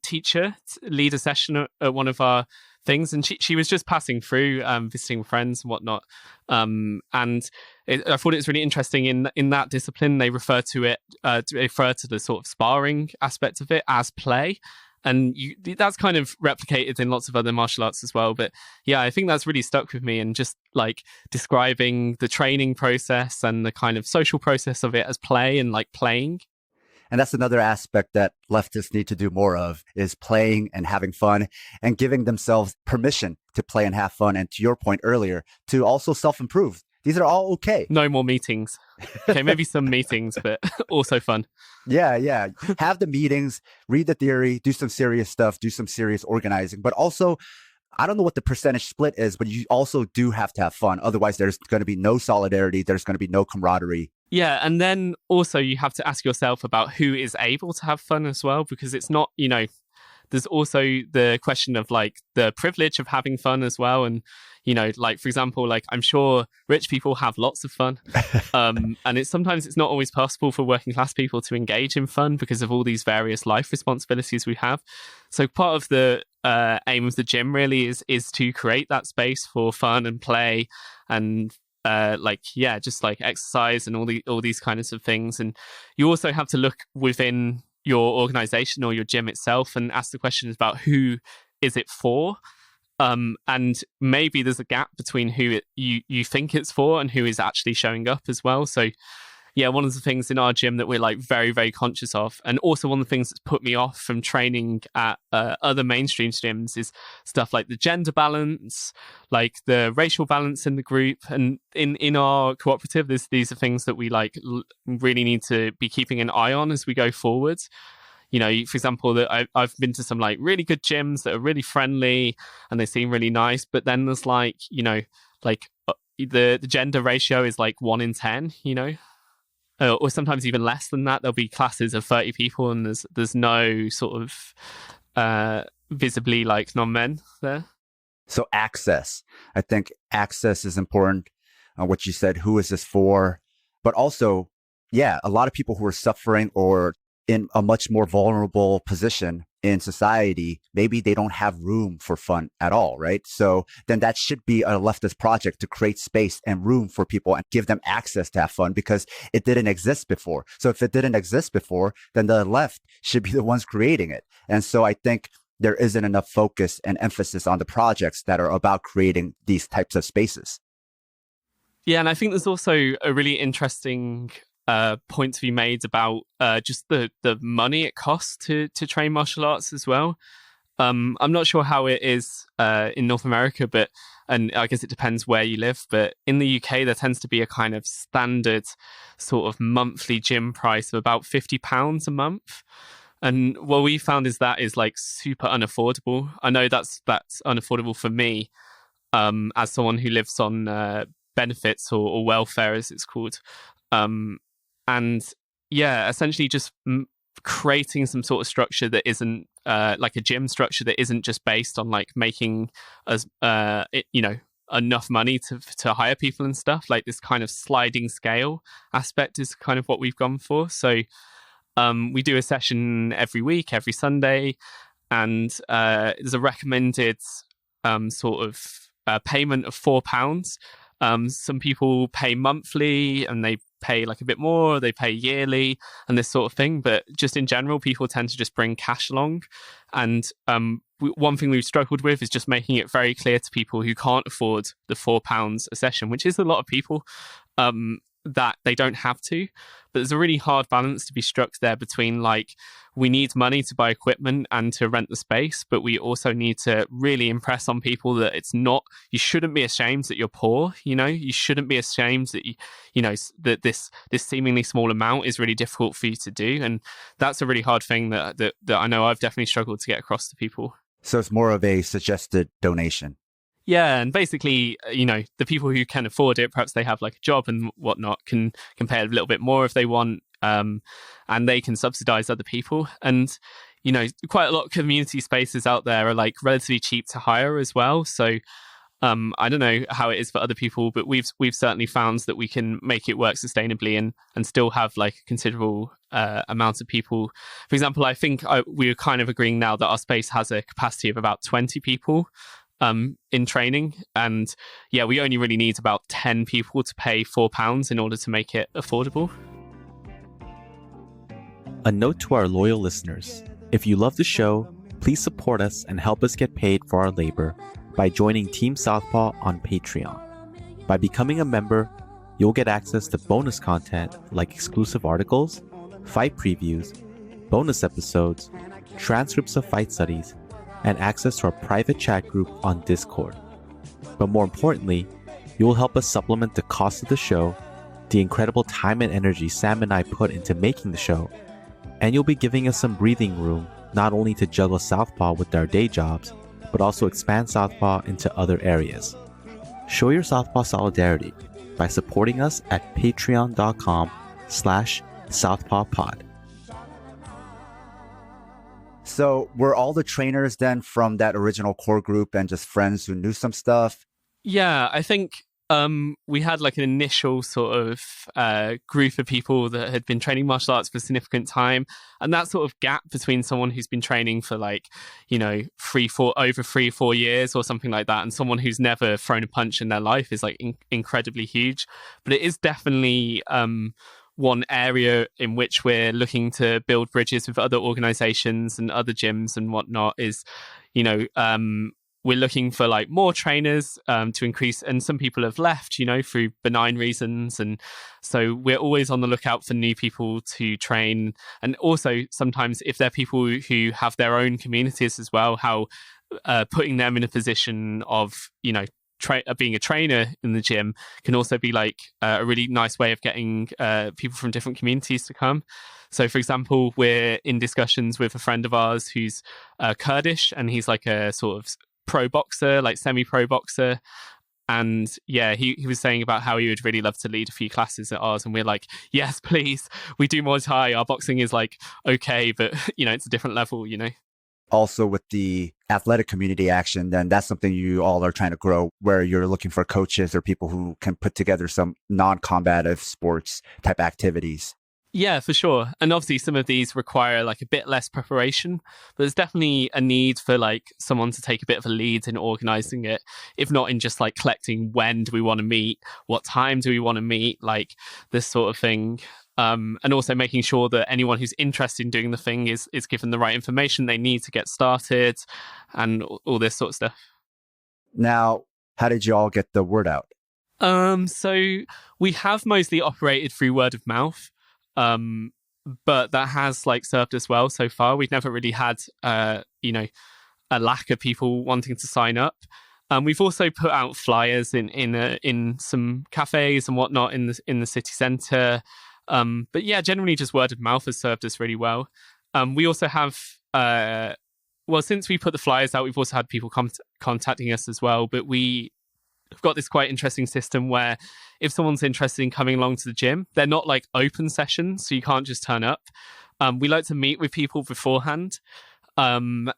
teacher lead a session at one of our things, and she was just passing through, visiting friends and whatnot. I thought it was really interesting in that discipline. They refer to it, they refer to the sort of sparring aspect of it as play. And that's kind of replicated in lots of other martial arts as well. But yeah, I think that's really stuck with me, and just like describing the training process and the kind of social process of it as play and like playing. And that's another aspect that leftists need to do more of is playing and having fun and giving themselves permission to play and have fun. And to your point earlier, to also self-improve. These are all okay. No more meetings. Okay, maybe some meetings, but also fun. Yeah. Have the meetings, read the theory, do some serious stuff, do some serious organizing. But also, I don't know what the percentage split is, but you also do have to have fun. Otherwise, there's going to be no solidarity. There's going to be no camaraderie. Yeah, and then also you have to ask yourself about who is able to have fun as well, because it's not, there's also the question of like the privilege of having fun as well. And, like, for example, like I'm sure rich people have lots of fun. And sometimes it's not always possible for working class people to engage in fun because of all these various life responsibilities we have. So part of the aim of the gym really is to create that space for fun and play and just like exercise and all these kinds of things. And you also have to look within your organization or your gym itself and ask the questions about who is it for, and maybe there's a gap between who you think it's for and who is actually showing up as well. So yeah, one of the things in our gym that we're like very, very conscious of, and also one of the things that's put me off from training at other mainstream gyms, is stuff like the gender balance, like the racial balance in the group. And in our cooperative, these are things that we like really need to be keeping an eye on as we go forward. For example, that I've been to some like really good gyms that are really friendly and they seem really nice, but then there's like, the gender ratio is like 1 in 10, or sometimes even less than that. There'll be classes of 30 people and there's no sort of visibly like non-men there. So access. I think access is important. What you said, who is this for? But also, yeah, a lot of people who are suffering or in a much more vulnerable position in society, maybe they don't have room for fun at all, right? So then that should be a leftist project to create space and room for people and give them access to have fun, because it didn't exist before. So if it didn't exist before, then the left should be the ones creating it. And so I think there isn't enough focus and emphasis on the projects that are about creating these types of spaces. Yeah, and I think there's also a really interesting point to be made about just the money it costs to train martial arts as well. I'm not sure how it is in North America, and I guess it depends where you live, but in the UK there tends to be a kind of standard sort of monthly gym price of about £50 a month. And what we found is that is like super unaffordable. I know that's unaffordable for me, as someone who lives on benefits or welfare, as it's called. And yeah, essentially just creating some sort of structure that isn't like a gym structure that isn't just based on like making us, enough money to hire people and stuff. Like this kind of sliding scale aspect is kind of what we've gone for. So we do a session every week, every Sunday, and there's a recommended sort of payment of £4. Some people pay monthly and they pay like a bit more, they pay yearly and this sort of thing. But just in general, people tend to just bring cash along. And one thing we've struggled with is just making it very clear to people who can't afford the £4 a session, which is a lot of people, that they don't have to. But there's a really hard balance to be struck there between like, we need money to buy equipment and to rent the space, but we also need to really impress on people that it's not, you shouldn't be ashamed that you're poor, you shouldn't be ashamed that that this seemingly small amount is really difficult for you to do. And that's a really hard thing that I know I've definitely struggled to get across to people. So it's more of a suggested donation. Yeah, and basically, the people who can afford it, perhaps they have like a job and whatnot, can pay a little bit more if they want, and they can subsidize other people. And quite a lot of community spaces out there are like relatively cheap to hire as well. So I don't know how it is for other people, but we've certainly found that we can make it work sustainably and still have like a considerable amount of people. For example, I think we're kind of agreeing now that our space has a capacity of about 20 people in training. And yeah, we only really need about 10 people to pay £4 in order to make it affordable. A note to our loyal listeners: if you love the show, please support us and help us get paid for our labor by joining Team Southpaw on Patreon. By becoming a member, you'll get access to bonus content like exclusive articles, fight previews, bonus episodes, transcripts of fight studies, and access to our private chat group on Discord. But more importantly, you'll help us supplement the cost of the show, the incredible time and energy Sam and I put into making the show, and you'll be giving us some breathing room not only to juggle Southpaw with our day jobs, but also expand Southpaw into other areas. Show your Southpaw solidarity by supporting us at patreon.com/southpawpod. So were all the trainers then from that original core group and just friends who knew some stuff? Yeah, I think we had like an initial sort of group of people that had been training martial arts for a significant time, and that sort of gap between someone who's been training for like, over 3-4 years or something like that, and someone who's never thrown a punch in their life is like incredibly huge. But it is definitely one area in which we're looking to build bridges with other organizations and other gyms and whatnot. Is we're looking for like more trainers to increase, and some people have left, through benign reasons, and so we're always on the lookout for new people to train. And also sometimes if they're people who have their own communities as well, how putting them in a position of being a trainer in the gym can also be like a really nice way of getting people from different communities to come. So, for example, we're in discussions with a friend of ours who's Kurdish, and he's like a sort of pro boxer, like semi-pro boxer. And yeah, he was saying about how he would really love to lead a few classes at ours. And we're like, yes, please. We do Muay Thai. Our boxing is like, okay, but it's a different level, Also with the athletic community action, then that's something you all are trying to grow, where you're looking for coaches or people who can put together some non-combative sports type activities. Yeah, for sure. And obviously some of these require like a bit less preparation, but there's definitely a need for like someone to take a bit of a lead in organizing it, if not in just like collecting when do we want to meet, what time do we want to meet, like this sort of thing. And also making sure that anyone who's interested in doing the thing is given the right information they need to get started and all this sort of stuff. Now, how did you all get the word out? So we have mostly operated through word of mouth. But that has like served us well so far. We've never really had, a lack of people wanting to sign up. We've also put out flyers in some cafes and whatnot in the city centre. But yeah, generally just word of mouth has served us really well. We also have, since we put the flyers out, we've also had people contacting us as well. But we've got this quite interesting system where if someone's interested in coming along to the gym, they're not like open sessions, so you can't just turn up. We like to meet with people beforehand. And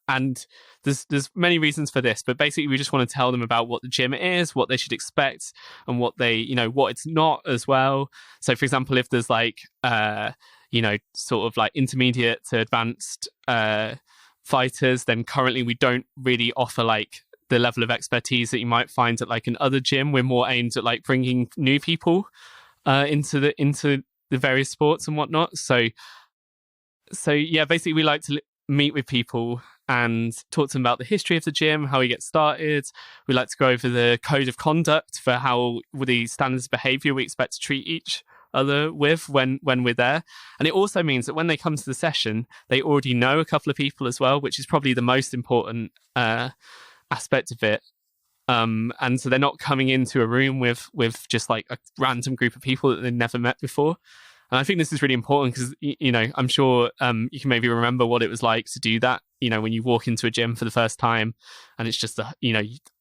there's many reasons for this, but basically we just want to tell them about what the gym is, what they should expect, and what what it's not as well. So for example, if there's like sort of like intermediate to advanced fighters, then currently we don't really offer like the level of expertise that you might find at like an other gym. We're more aimed at like bringing new people into the various sports and whatnot. So yeah, basically we like to meet with people and talk to them about the history of the gym, how we get started. We like to go over the code of conduct for how the standards of behavior we expect to treat each other with when we're there. And it also means that when they come to the session, they already know a couple of people as well, which is probably the most important aspect of it. And so they're not coming into a room with just like a random group of people that they've never met before. And I think this is really important because, I'm sure you can maybe remember what it was like to do that, when you walk into a gym for the first time and it's just,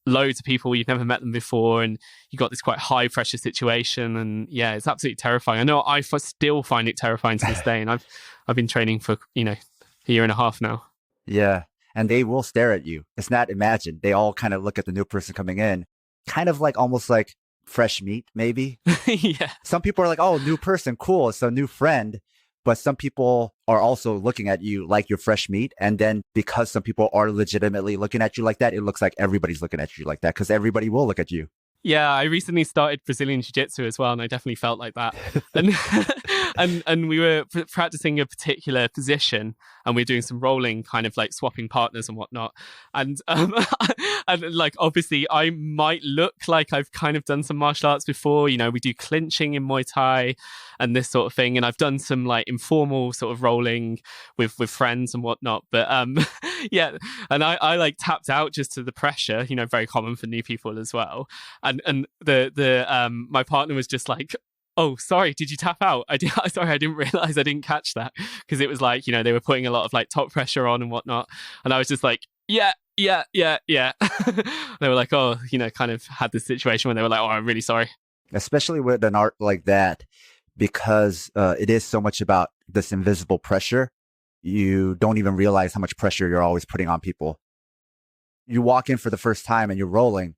loads of people, you've never met them before, and you got this quite high pressure situation. And yeah, it's absolutely terrifying. I know I still find it terrifying to this day. And I've been training for, a year and a half now. Yeah. And they will stare at you. It's not imagined. They all kind of look at the new person coming in, kind of like almost like fresh meat, maybe. Yeah. Some people are like, oh, new person, cool. It's a new friend. But some people are also looking at you like you're fresh meat. And then because some people are legitimately looking at you like that, it looks like everybody's looking at you like that because everybody will look at you. Yeah, I recently started Brazilian Jiu-Jitsu as well, and I definitely felt like that. And and we were practicing a particular position, and we were doing some rolling, kind of like swapping partners and whatnot. And and like obviously, I might look like I've kind of done some martial arts before. You know, we do clinching in Muay Thai and this sort of thing, and I've done some like informal sort of rolling with friends and whatnot. But yeah, and I like tapped out just to the pressure. You know, very common for new people as well. And the my partner was just like, oh, sorry, did you tap out? Sorry, I didn't realize, I didn't catch that, because it was like, you know, they were putting a lot of like top pressure on and whatnot, and I was just like, yeah. They were like, oh, you know, kind of had this situation where they were like, oh, I'm really sorry. Especially with an art like that, because it is so much about this invisible pressure. You don't even realize how much pressure you're always putting on people. You walk in for the first time and you're rolling.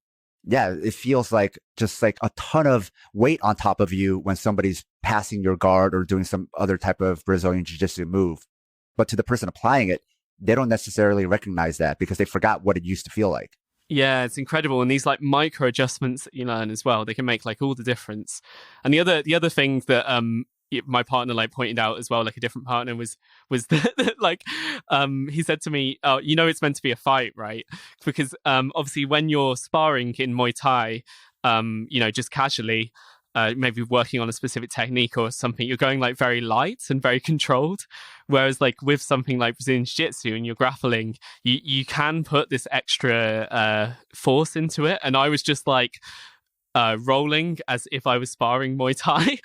Yeah, it feels like just like a ton of weight on top of you when somebody's passing your guard or doing some other type of Brazilian Jiu-Jitsu move. But to the person applying it, they don't necessarily recognize that because they forgot what it used to feel like. Yeah, it's incredible. And these like micro adjustments that you learn as well, they can make like all the difference. And the other thing that my partner like pointed out as well, like a different partner was that like he said to me, oh, you know, it's meant to be a fight, right? Because obviously when you're sparring in Muay Thai, you know, just casually, maybe working on a specific technique or something, you're going like very light and very controlled. Whereas like with something like Brazilian Jiu-Jitsu and you're grappling, you can put this extra force into it. And I was just like rolling as if I was sparring Muay Thai.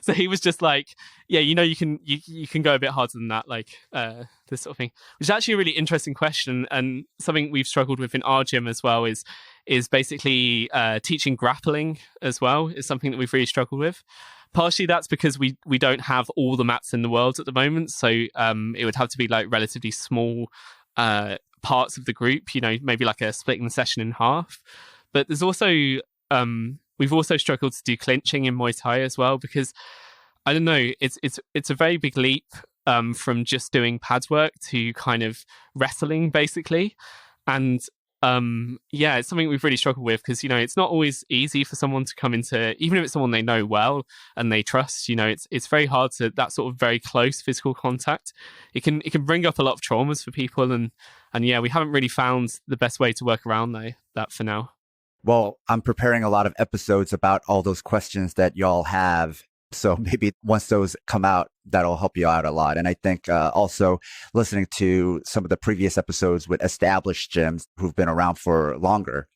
So he was just like, yeah, you know, you can go a bit harder than that, like this sort of thing. Which is actually a really interesting question, and something we've struggled with in our gym as well is basically teaching grappling as well is something that we've really struggled with. Partially that's because we don't have all the mats in the world at the moment, so it would have to be like relatively small parts of the group, you know, maybe like a splitting the session in half. But there's also we've also struggled to do clinching in Muay Thai as well, because I don't know, it's a very big leap from just doing pads work to kind of wrestling basically. And yeah, it's something we've really struggled with, because, you know, it's not always easy for someone to come into, even if it's someone they know well and they trust, you know, it's very hard to, that sort of very close physical contact. It can bring up a lot of traumas for people, and yeah, we haven't really found the best way to work around that for now. Well, I'm preparing a lot of episodes about all those questions that y'all have. So maybe once those come out, that'll help you out a lot. And I think also listening to some of the previous episodes with established gyms who've been around for longer,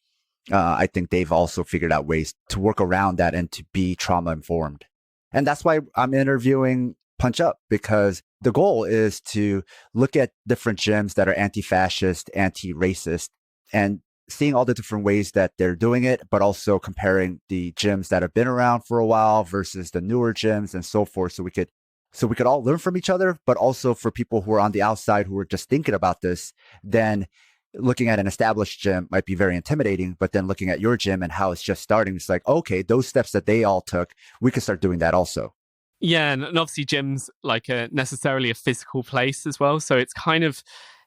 I think they've also figured out ways to work around that and to be trauma informed. And that's why I'm interviewing Punch Up, because the goal is to look at different gyms that are anti-fascist, anti-racist, and seeing all the different ways that they're doing it, but also comparing the gyms that have been around for a while versus the newer gyms and so forth. So we could all learn from each other, but also for people who are on the outside who are just thinking about this, then looking at an established gym might be very intimidating, but then looking at your gym and how it's just starting, it's like, okay, those steps that they all took, we could start doing that also. Yeah, and obviously gyms like necessarily a physical place as well. So it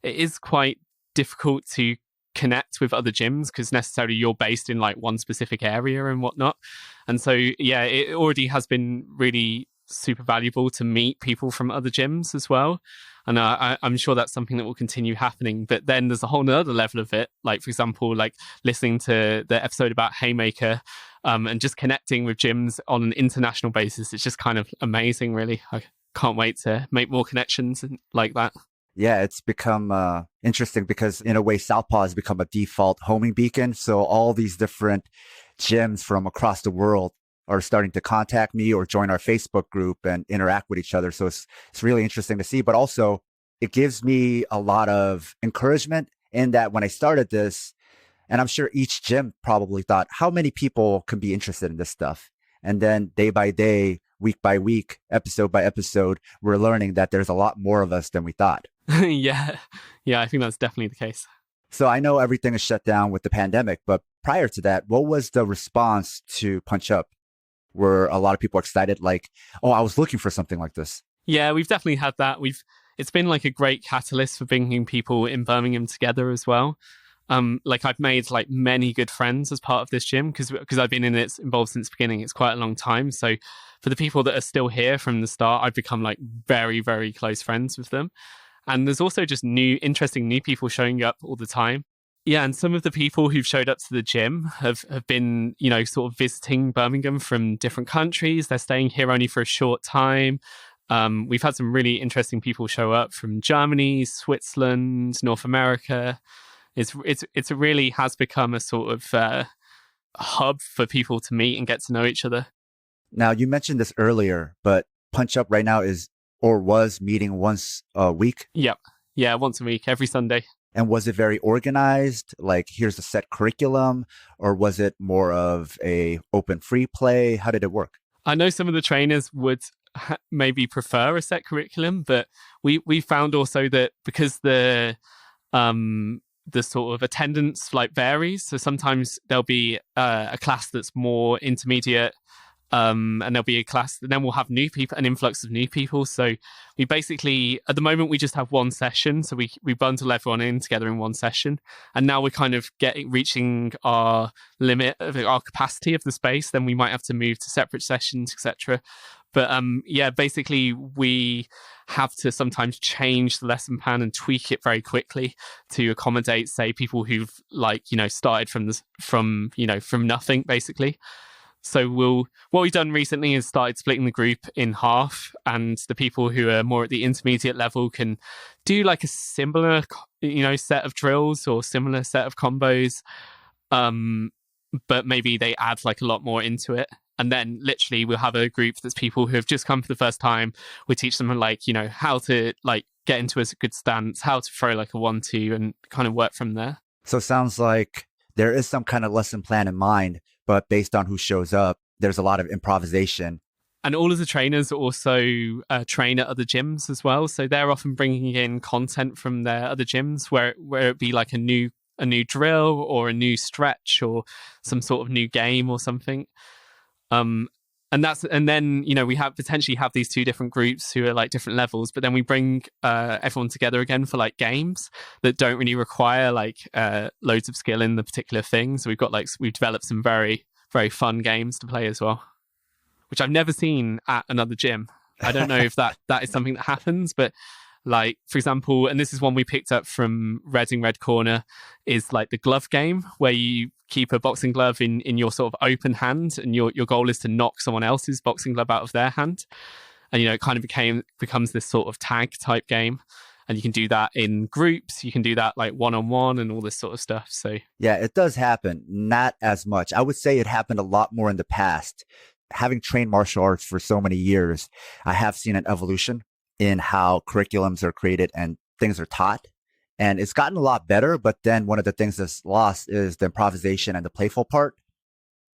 is quite difficult to connect with other gyms because necessarily you're based in like one specific area and whatnot. And so, yeah, it already has been really super valuable to meet people from other gyms as well. And I'm sure that's something that will continue happening. But then there's a whole other level of it. Like, for example, like listening to the episode about Haymaker and just connecting with gyms on an international basis. It's just kind of amazing, really. I can't wait to make more connections like that. Yeah, it's become interesting because in a way, Southpaw has become a default homing beacon. So all these different gyms from across the world are starting to contact me or join our Facebook group and interact with each other. So it's really interesting to see, but also it gives me a lot of encouragement in that when I started this, and I'm sure each gym probably thought, how many people can be interested in this stuff? And then day by day, week by week, episode by episode, we're learning that there's a lot more of us than we thought. Yeah. Yeah, I think that's definitely the case. So I know everything is shut down with the pandemic, but prior to that, what was the response to Punch Up? Were a lot of people excited? Like, oh, I was looking for something like this. Yeah, we've definitely had that. It's been like a great catalyst for bringing people in Birmingham together as well. Like I've made like many good friends as part of this gym because I've been involved since the beginning. It's quite a long time. So for the people that are still here from the start, I've become like very, very close friends with them. And there's also just interesting new people showing up all the time. Yeah, and some of the people who've showed up to the gym have been, sort of visiting Birmingham from different countries. They're staying here only for a short time. We've had some really interesting people show up from Germany, Switzerland, North America. It's really has become a sort of hub for people to meet and get to know each other. Now, you mentioned this earlier, but Punch Up right now is or was meeting once a week. Yep. Yeah, once a week, every Sunday. And was it very organized? Like, here's a set curriculum, or was it more of a open free play? How did it work? I know some of the trainers would maybe prefer a set curriculum, but we found also that because the sort of attendance like varies, so sometimes there'll be a class that's more intermediate. And there'll be a class, and then we'll have new people, an influx of new people. So we basically, at the moment, we just have one session. So we bundle everyone in together in one session. And now we're kind of reaching our limit of our capacity of the space. Then we might have to move to separate sessions, etc. But yeah, basically we have to sometimes change the lesson plan and tweak it very quickly to accommodate, say, people who've started from nothing, basically. So what we've done recently is started splitting the group in half, and the people who are more at the intermediate level can do like a similar, set of drills or similar set of combos, but maybe they add like a lot more into it. And then literally we'll have a group that's people who have just come for the first time. We teach them how to get into a good stance, how to throw like a 1-2 and kind of work from there. So it sounds like there is some kind of lesson plan in mind, but based on who shows up, there's a lot of improvisation. And all of the trainers also train at other gyms as well. So they're often bringing in content from their other gyms where it be like a new drill or a new stretch or some sort of new game or something. And then we potentially have these two different groups who are like different levels, but then we bring everyone together again for like games that don't really require loads of skill in the particular thing. So we've developed some very, very fun games to play as well, which I've never seen at another gym. I don't know if that is something that happens, but like, for example, and this is one we picked up from Reading Red Corner, is like the glove game where you keep a boxing glove in your sort of open hand, and your goal is to knock someone else's boxing glove out of their hand. And, it kind of becomes this sort of tag type game. And you can do that in groups. You can do that like one-on-one and all this sort of stuff. So yeah, it does happen. Not as much. I would say it happened a lot more in the past. Having trained martial arts for so many years, I have seen an evolution in how curriculums are created and things are taught. And it's gotten a lot better, but then one of the things that's lost is the improvisation and the playful part.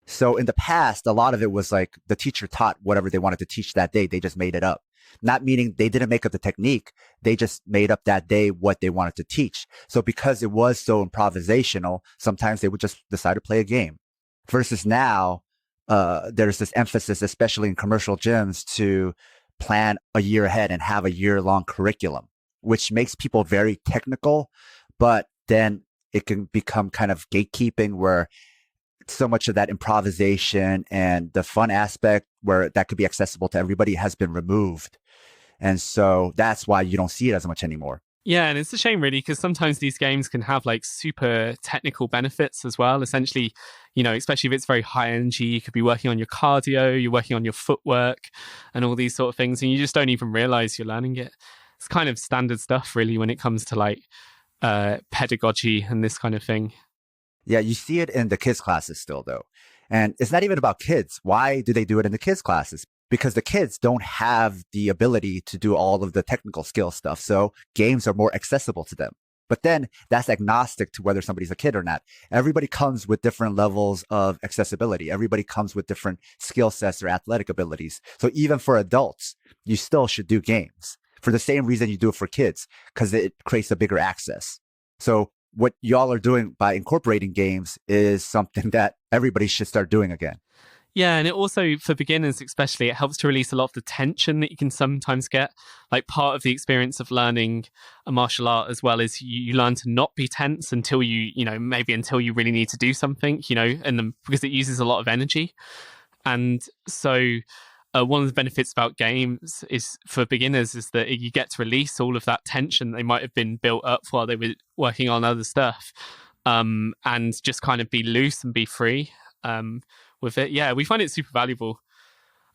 So in the past, a lot of it was like the teacher taught whatever they wanted to teach that day. They just made it up. Not meaning they didn't make up the technique. They just made up that day what they wanted to teach. So because it was so improvisational, sometimes they would just decide to play a game. Versus now, there's this emphasis, especially in commercial gyms, to plan a year ahead and have a year-long curriculum, which makes people very technical, but then it can become kind of gatekeeping where so much of that improvisation and the fun aspect where that could be accessible to everybody has been removed. And so that's why you don't see it as much anymore. Yeah, and it's a shame really, because sometimes these games can have like super technical benefits as well. Essentially, especially if it's very high energy, you could be working on your cardio, you're working on your footwork and all these sort of things, and you just don't even realize you're learning it. It's kind of standard stuff really when it comes to like pedagogy and this kind of thing. Yeah, you see it in the kids classes still though. And it's not even about kids. Why do they do it in the kids classes? Because the kids don't have the ability to do all of the technical skill stuff. So games are more accessible to them. But then that's agnostic to whether somebody's a kid or not. Everybody comes with different levels of accessibility. Everybody comes with different skill sets or athletic abilities. So even for adults, you still should do games. for the same reason you do it for kids, because it creates a bigger access. So what y'all are doing by incorporating games is something that everybody should start doing again. Yeah, and it also, for beginners especially, it helps to release a lot of the tension that you can sometimes get. Like part of the experience of learning a martial art as well is you learn to not be tense until maybe until you really need to do something, and then, because it uses a lot of energy. And so one of the benefits about games is for beginners is that you get to release all of that tension they might have been built up while they were working on other stuff, and just kind of be loose and be free with it. Yeah, we find it super valuable.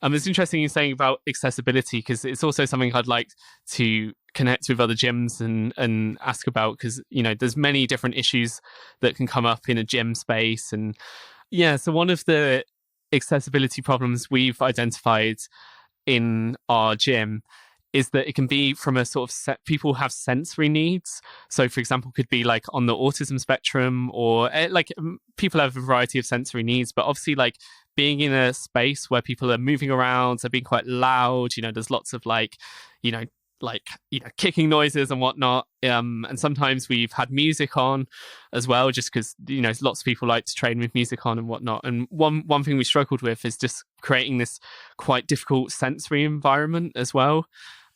It's interesting you're saying about accessibility, because it's also something I'd like to connect with other gyms and ask about, because there's many different issues that can come up in a gym space. And yeah, so one of the accessibility problems we've identified in our gym is that it can be from a sort of people have sensory needs. So, for example, could be like on the autism spectrum, or like people have a variety of sensory needs. But obviously, like being in a space where people are moving around, they're being quite loud. There's lots of kicking noises and whatnot. And sometimes we've had music on as well, just because lots of people like to train with music on and whatnot. And one thing we struggled with is just creating this quite difficult sensory environment as well.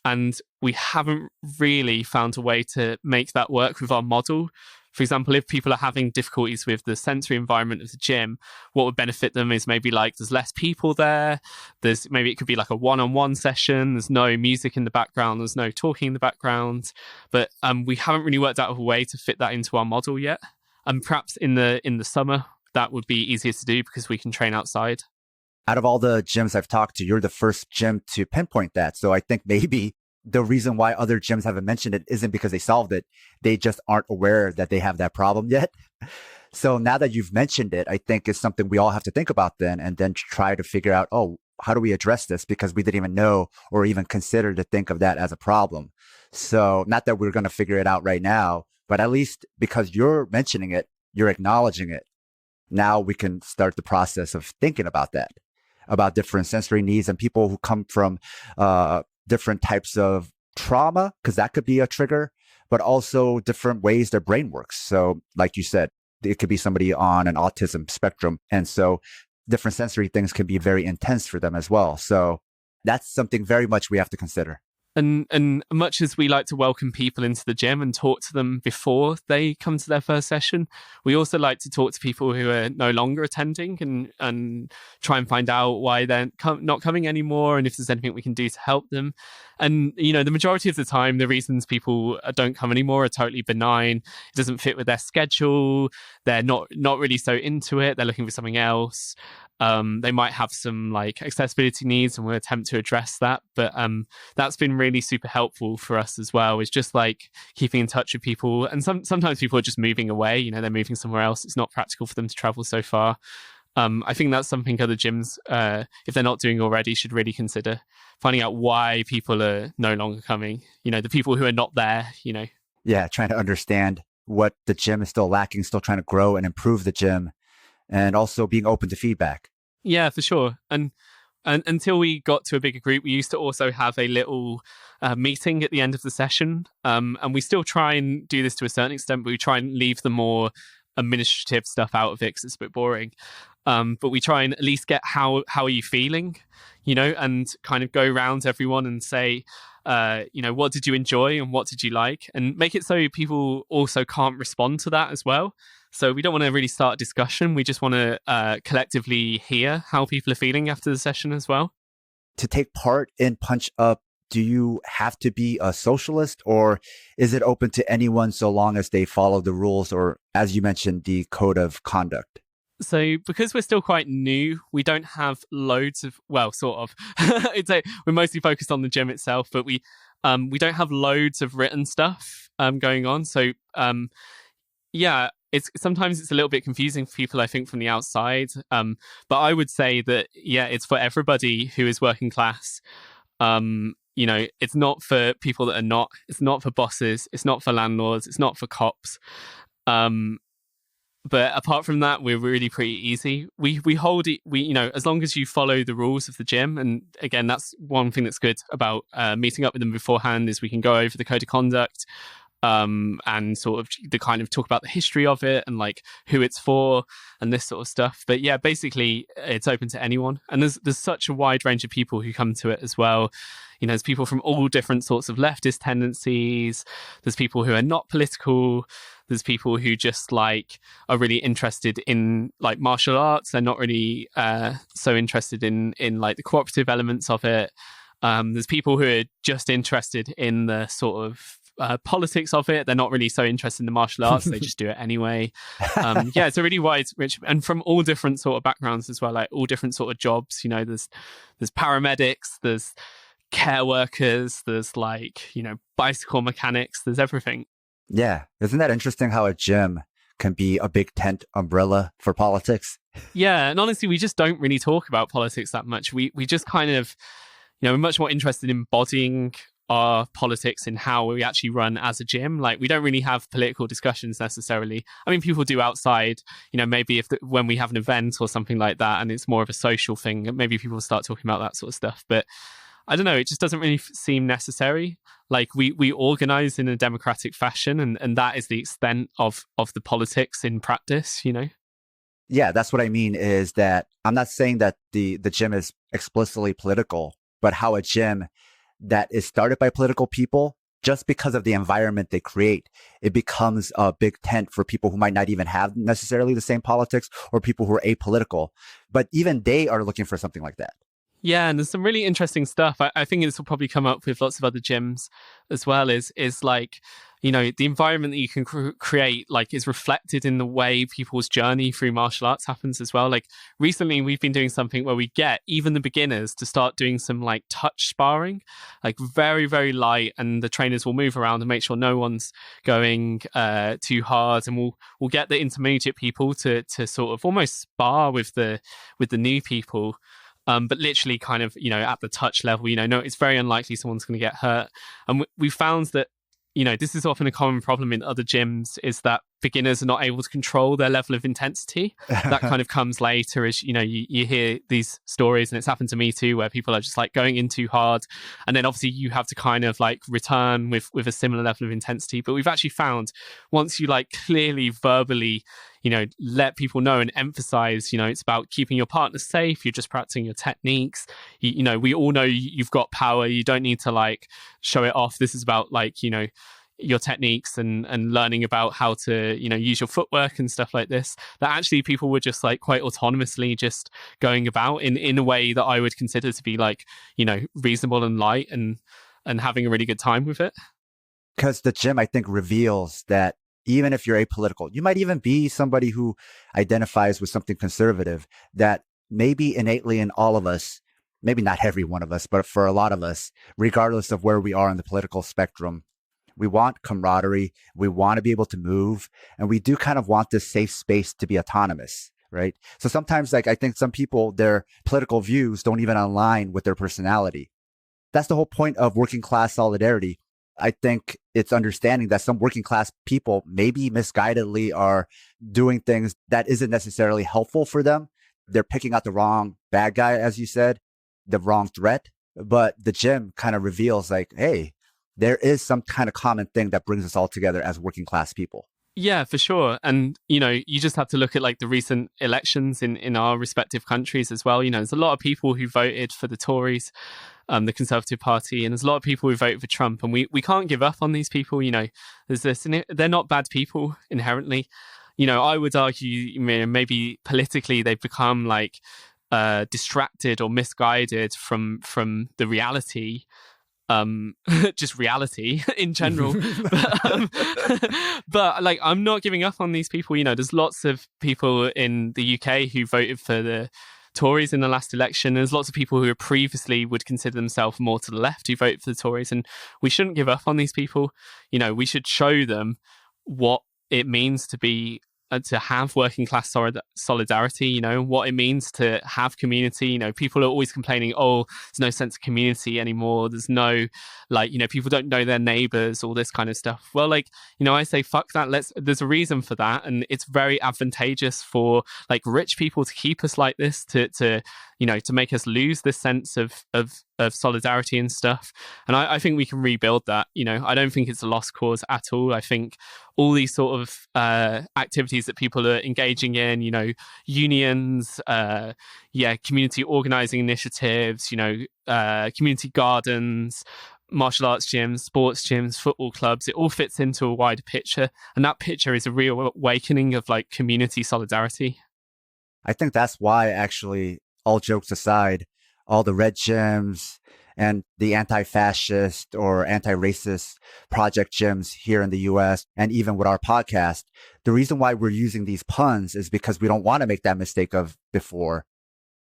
And we haven't really found a way to make that work with our model. For example, if people are having difficulties with the sensory environment of the gym, what would benefit them is maybe like there's less people there. Maybe it could be like a one-on-one session. There's no music in the background. There's no talking in the background. But we haven't really worked out a way to fit that into our model yet. And perhaps in the summer, that would be easier to do because we can train outside. Out of all the gyms I've talked to, you're the first gym to pinpoint that. So I think maybe the reason why other gyms haven't mentioned it isn't because they solved it. They just aren't aware that they have that problem yet. So now that you've mentioned it, I think it's something we all have to think about then, and then try to figure out, how do we address this? Because we didn't even know or even consider to think of that as a problem. So not that we're going to figure it out right now, but at least because you're mentioning it, you're acknowledging it. Now we can start the process of thinking about that, about different sensory needs and people who come from different types of trauma, because that could be a trigger, but also different ways their brain works. So like you said, it could be somebody on an autism spectrum. And so different sensory things can be very intense for them as well. So that's something very much we have to consider. And much as we like to welcome people into the gym and talk to them before they come to their first session, we also like to talk to people who are no longer attending and try and find out why they're not coming anymore, and if there's anything we can do to help them. And, the majority of the time, the reasons people don't come anymore are totally benign. It doesn't fit with their schedule. They're not really so into it. They're looking for something else. They might have some like accessibility needs, and we'll attempt to address that. But that's been really super helpful for us as well, is just like keeping in touch with people. And sometimes people are just moving away, they're moving somewhere else. It's not practical for them to travel so far. I think that's something other gyms, if they're not doing already, should really consider, finding out why people are no longer coming, the people who are not there. Yeah, trying to understand what the gym is still lacking, still trying to grow and improve the gym, and also being open to feedback. Yeah, for sure. And until we got to a bigger group, we used to also have a little meeting at the end of the session. And we still try and do this to a certain extent, but we try and leave the more administrative stuff out of it because it's a bit boring. But we try and at least get how are you feeling, and kind of go around everyone and say, what did you enjoy and what did you like? And make it so people also can't respond to that as well. So we don't want to really start a discussion. We just want to collectively hear how people are feeling after the session as well. To take part in Punch Up, do you have to be a socialist, or is it open to anyone so long as they follow the rules, or, as you mentioned, the code of conduct? So because we're still quite new, we don't have loads of, sort of. We're mostly focused on the gym itself, but we don't have loads of written stuff going on. So sometimes it's a little bit confusing for people, I think, from the outside. But I would say that, it's for everybody who is working class. It's not for people that are not. It's not for bosses. It's not for landlords. It's not for cops. But apart from that, we're really pretty easy. We hold it. As long as you follow the rules of the gym, and again, that's one thing that's good about meeting up with them beforehand is we can go over the code of conduct, and sort of the kind of talk about the history of it and like who it's for and this sort of stuff. But yeah, basically, it's open to anyone, and there's such a wide range of people who come to it as well. There's people from all different sorts of leftist tendencies. There's people who are not political. There's people who just like are really interested in like martial arts. They're not really so interested in like the cooperative elements of it. There's people who are just interested in the sort of politics of it. They're not really so interested in the martial arts. They just do it anyway. Yeah, it's a really wide, rich, and from all different sort of backgrounds as well, like all different sort of jobs. There's paramedics, there's care workers, there's like, bicycle mechanics, there's everything. Yeah. Isn't that interesting how a gym can be a big tent umbrella for politics? Yeah. And honestly, we just don't really talk about politics that much. We just kind of, we're much more interested in embodying our politics in how we actually run as a gym. Like we don't really have political discussions necessarily. I mean, people do outside, maybe when we have an event or something like that, and it's more of a social thing, maybe people start talking about that sort of stuff. But I don't know, it just doesn't really seem necessary. Like we organize in a democratic fashion, and that is the extent of the politics in practice, Yeah, that's what I mean is that I'm not saying that the gym is explicitly political, but how a gym that is started by political people, just because of the environment they create, it becomes a big tent for people who might not even have necessarily the same politics or people who are apolitical. But even they are looking for something like that. Yeah, and there's some really interesting stuff. I think this will probably come up with lots of other gyms as well. Is like, the environment that you can create like is reflected in the way people's journey through martial arts happens as well. Like recently, we've been doing something where we get even the beginners to start doing some like touch sparring, like very very light, and the trainers will move around and make sure no one's going too hard, and we'll get the intermediate people to sort of almost spar with the new people. But literally kind of, at the touch level, no, it's very unlikely someone's going to get hurt. And we found that, this is often a common problem in other gyms is that beginners are not able to control their level of intensity. That kind of comes later as, you hear these stories, and it's happened to me too, where people are just like going in too hard. And then obviously you have to kind of like return with a similar level of intensity. But we've actually found once you like clearly verbally, let people know and emphasize, it's about keeping your partner safe. You're just practicing your techniques. We all know you've got power. You don't need to like show it off. This is about like, your techniques and learning about how to, use your footwork and stuff like this, that actually people were just like quite autonomously just going about in a way that I would consider to be like, reasonable and light and having a really good time with it. Because the gym, I think, reveals that even if you're apolitical, you might even be somebody who identifies with something conservative, that maybe innately in all of us, maybe not every one of us, but for a lot of us, regardless of where we are on the political spectrum, we want camaraderie. We want to be able to move. And we do kind of want this safe space to be autonomous, right? So sometimes, like, I think some people, their political views don't even align with their personality. That's the whole point of working class solidarity. I think it's understanding that some working class people maybe misguidedly are doing things that isn't necessarily helpful for them. They're picking out the wrong bad guy, as you said, the wrong threat. But the gym kind of reveals like, hey, there is some kind of common thing that brings us all together as working class people. Yeah, for sure. And, you just have to look at like the recent elections in our respective countries as well. There's a lot of people who voted for the Tories, the Conservative Party, and there's a lot of people who voted for Trump. And we can't give up on these people. There's this, they're not bad people inherently. I would argue maybe politically they've become like distracted or misguided from the reality. Just reality in general. But like, I'm not giving up on these people. There's lots of people in the UK who voted for the Tories in the last election. There's lots of people who previously would consider themselves more to the left who voted for the Tories, and we shouldn't give up on these people. We should show them what it means to be to have working class solidarity, you know, what it means to have community. You know, people are always complaining, oh, there's no sense of community anymore. There's no, like, you know, people don't know their neighbors, all this kind of stuff. Well, like, you know, I say, fuck that. There's a reason for that. And it's very advantageous for like rich people to keep us like this, to you know, to make us lose this sense of solidarity and stuff. And I think we can rebuild that. You know, I don't think it's a lost cause at all. I think all these sort of activities that people are engaging in, you know, unions, community organizing initiatives, you know, community gardens, martial arts gyms, sports gyms, football clubs, it all fits into a wider picture. And that picture is a real awakening of like community solidarity. I think that's why, actually, all jokes aside, all the red gyms and the anti-fascist or anti-racist project gyms here in the US, and even with our podcast, the reason why we're using these puns is because we don't want to make that mistake of before.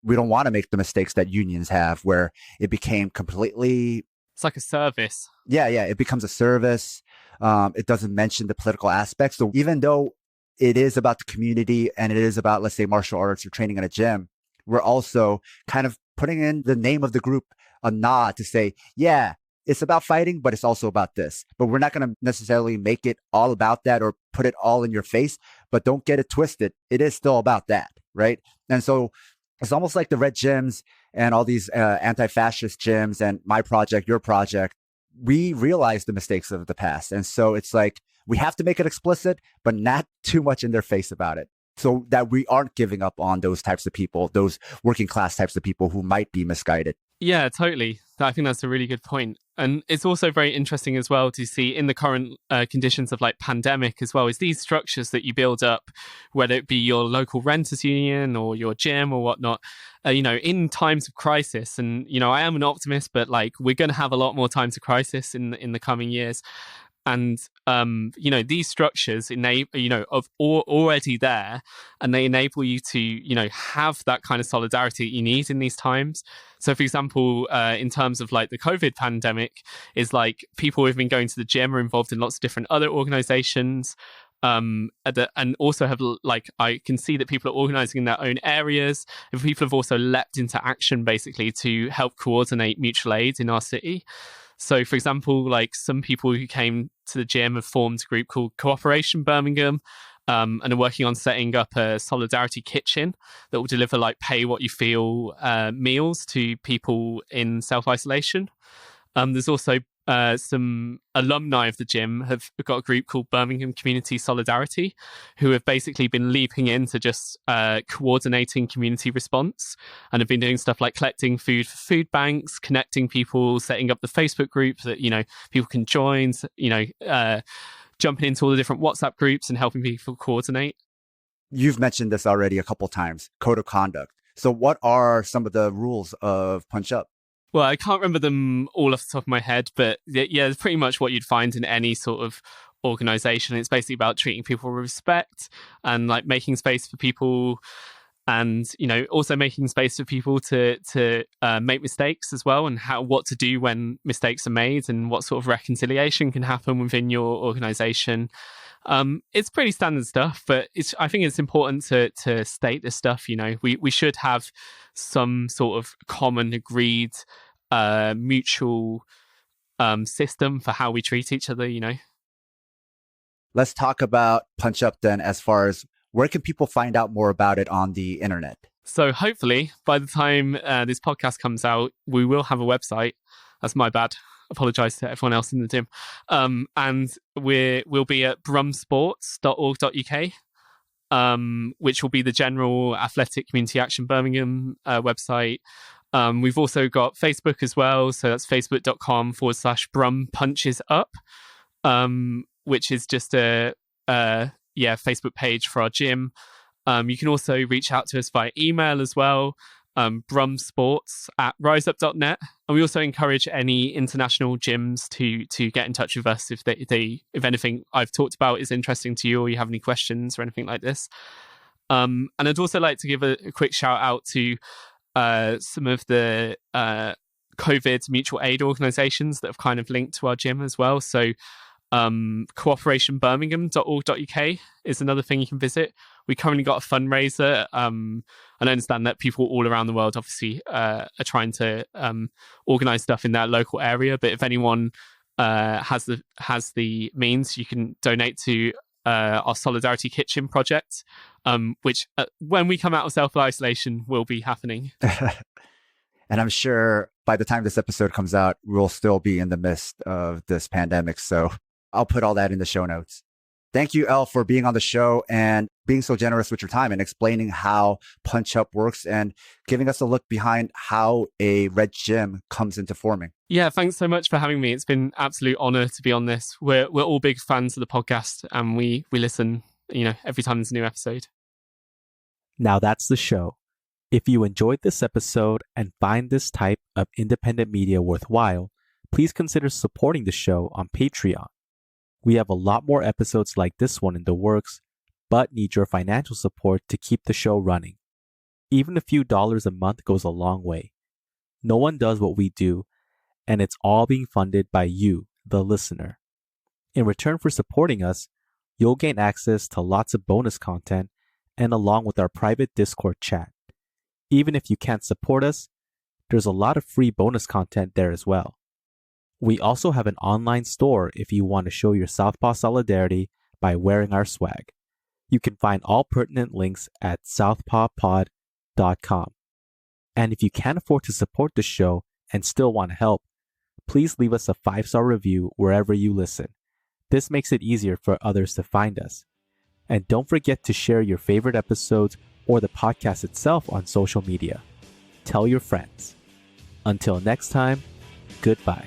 We don't want to make the mistakes that unions have, where it became completely... It's like a service. Yeah, it becomes a service. It doesn't mention the political aspects. So even though it is about the community and it is about, let's say, martial arts or training in a gym, we're also kind of putting in the name of the group a nod to say, yeah, it's about fighting, but it's also about this. But we're not going to necessarily make it all about that or put it all in your face, but don't get it twisted. It is still about that, right? And so it's almost like the red gyms and all these anti-fascist gyms and my project, your project. We realize the mistakes of the past. And so it's like, we have to make it explicit, but not too much in their face about it, so that we aren't giving up on those types of people, those working class types of people who might be misguided. Yeah, totally. I think that's a really good point. And it's also very interesting as well to see in the current conditions of like pandemic as well, is these structures that you build up, whether it be your local renters union or your gym or whatnot, you know, in times of crisis. And, you know, I am an optimist, but like we're going to have a lot more times of crisis in the coming years. And, you know, these structures enable, you know, of already there, and they enable you to, you know, have that kind of solidarity you need in these times. So, for example, in terms of like the COVID pandemic, is like people who've been going to the gym are involved in lots of different other organizations. And also have, like, I can see that people are organizing in their own areas. And people have also leapt into action basically to help coordinate mutual aid in our city. So, for example, like some people who came to the gym have formed a group called Cooperation Birmingham, and are working on setting up a solidarity kitchen that will deliver like pay what you feel meals to people in self-isolation. There's also some alumni of the gym have got a group called Birmingham Community Solidarity, who have basically been leaping into just coordinating community response, and have been doing stuff like collecting food for food banks, connecting people, setting up the Facebook group that, you know, people can join, you know, jumping into all the different WhatsApp groups and helping people coordinate. You've mentioned this already a couple times, code of conduct. So what are some of the rules of Punch Up? Well, I can't remember them all off the top of my head, but yeah, it's pretty much what you'd find in any sort of organization. It's basically about treating people with respect and like making space for people, and, you know, also making space for people to make mistakes as well, and what to do when mistakes are made, and what sort of reconciliation can happen within your organization. It's pretty standard stuff, but I think it's important to state this stuff. You know, we should have some sort of common agreed mutual system for how we treat each other, you know. Let's talk about Punch Up then, as far as where can people find out more about it on the internet? So hopefully by the time this podcast comes out, we will have a website. That's my bad. Apologize to everyone else in the gym. And we'll be at brumsports.org.uk, which will be the general Athletic Community Action Birmingham website. We've also got Facebook as well. So that's facebook.com/Brum Punches Up, which is just a Facebook page for our gym. You can also reach out to us via email as well, brumsports@riseup.net. And we also encourage any international gyms to get in touch with us if anything I've talked about is interesting to you, or you have any questions or anything like this. And I'd also like to give a quick shout out to some of the COVID mutual aid organizations that have kind of linked to our gym as well. So cooperationbirmingham.org.uk is another thing you can visit. We currently got a fundraiser. And I understand that people all around the world obviously are trying to organize stuff in their local area. But if anyone has the means, you can donate to our Solidarity Kitchen project, which when we come out of self-isolation will be happening. And I'm sure by the time this episode comes out, we'll still be in the midst of this pandemic. So I'll put all that in the show notes. Thank you, Elle, for being on the show and being so generous with your time and explaining how Punch Up works and giving us a look behind how a red gym comes into forming. Yeah, thanks so much for having me. It's been an absolute honor to be on this. We're all big fans of the podcast and we listen, every time there's a new episode. Now that's the show. If you enjoyed this episode and find this type of independent media worthwhile, please consider supporting the show on Patreon. We have a lot more episodes like this one in the works, but need your financial support to keep the show running. Even a few dollars a month goes a long way. No one does what we do, and it's all being funded by you, the listener. In return for supporting us, you'll gain access to lots of bonus content and along with our private Discord chat. Even if you can't support us, there's a lot of free bonus content there as well. We also have an online store if you want to show your Southpaw solidarity by wearing our swag. You can find all pertinent links at southpawpod.com. And if you can't afford to support the show and still want to help, please leave us a 5-star review wherever you listen. This makes it easier for others to find us. And don't forget to share your favorite episodes or the podcast itself on social media. Tell your friends. Until next time, goodbye.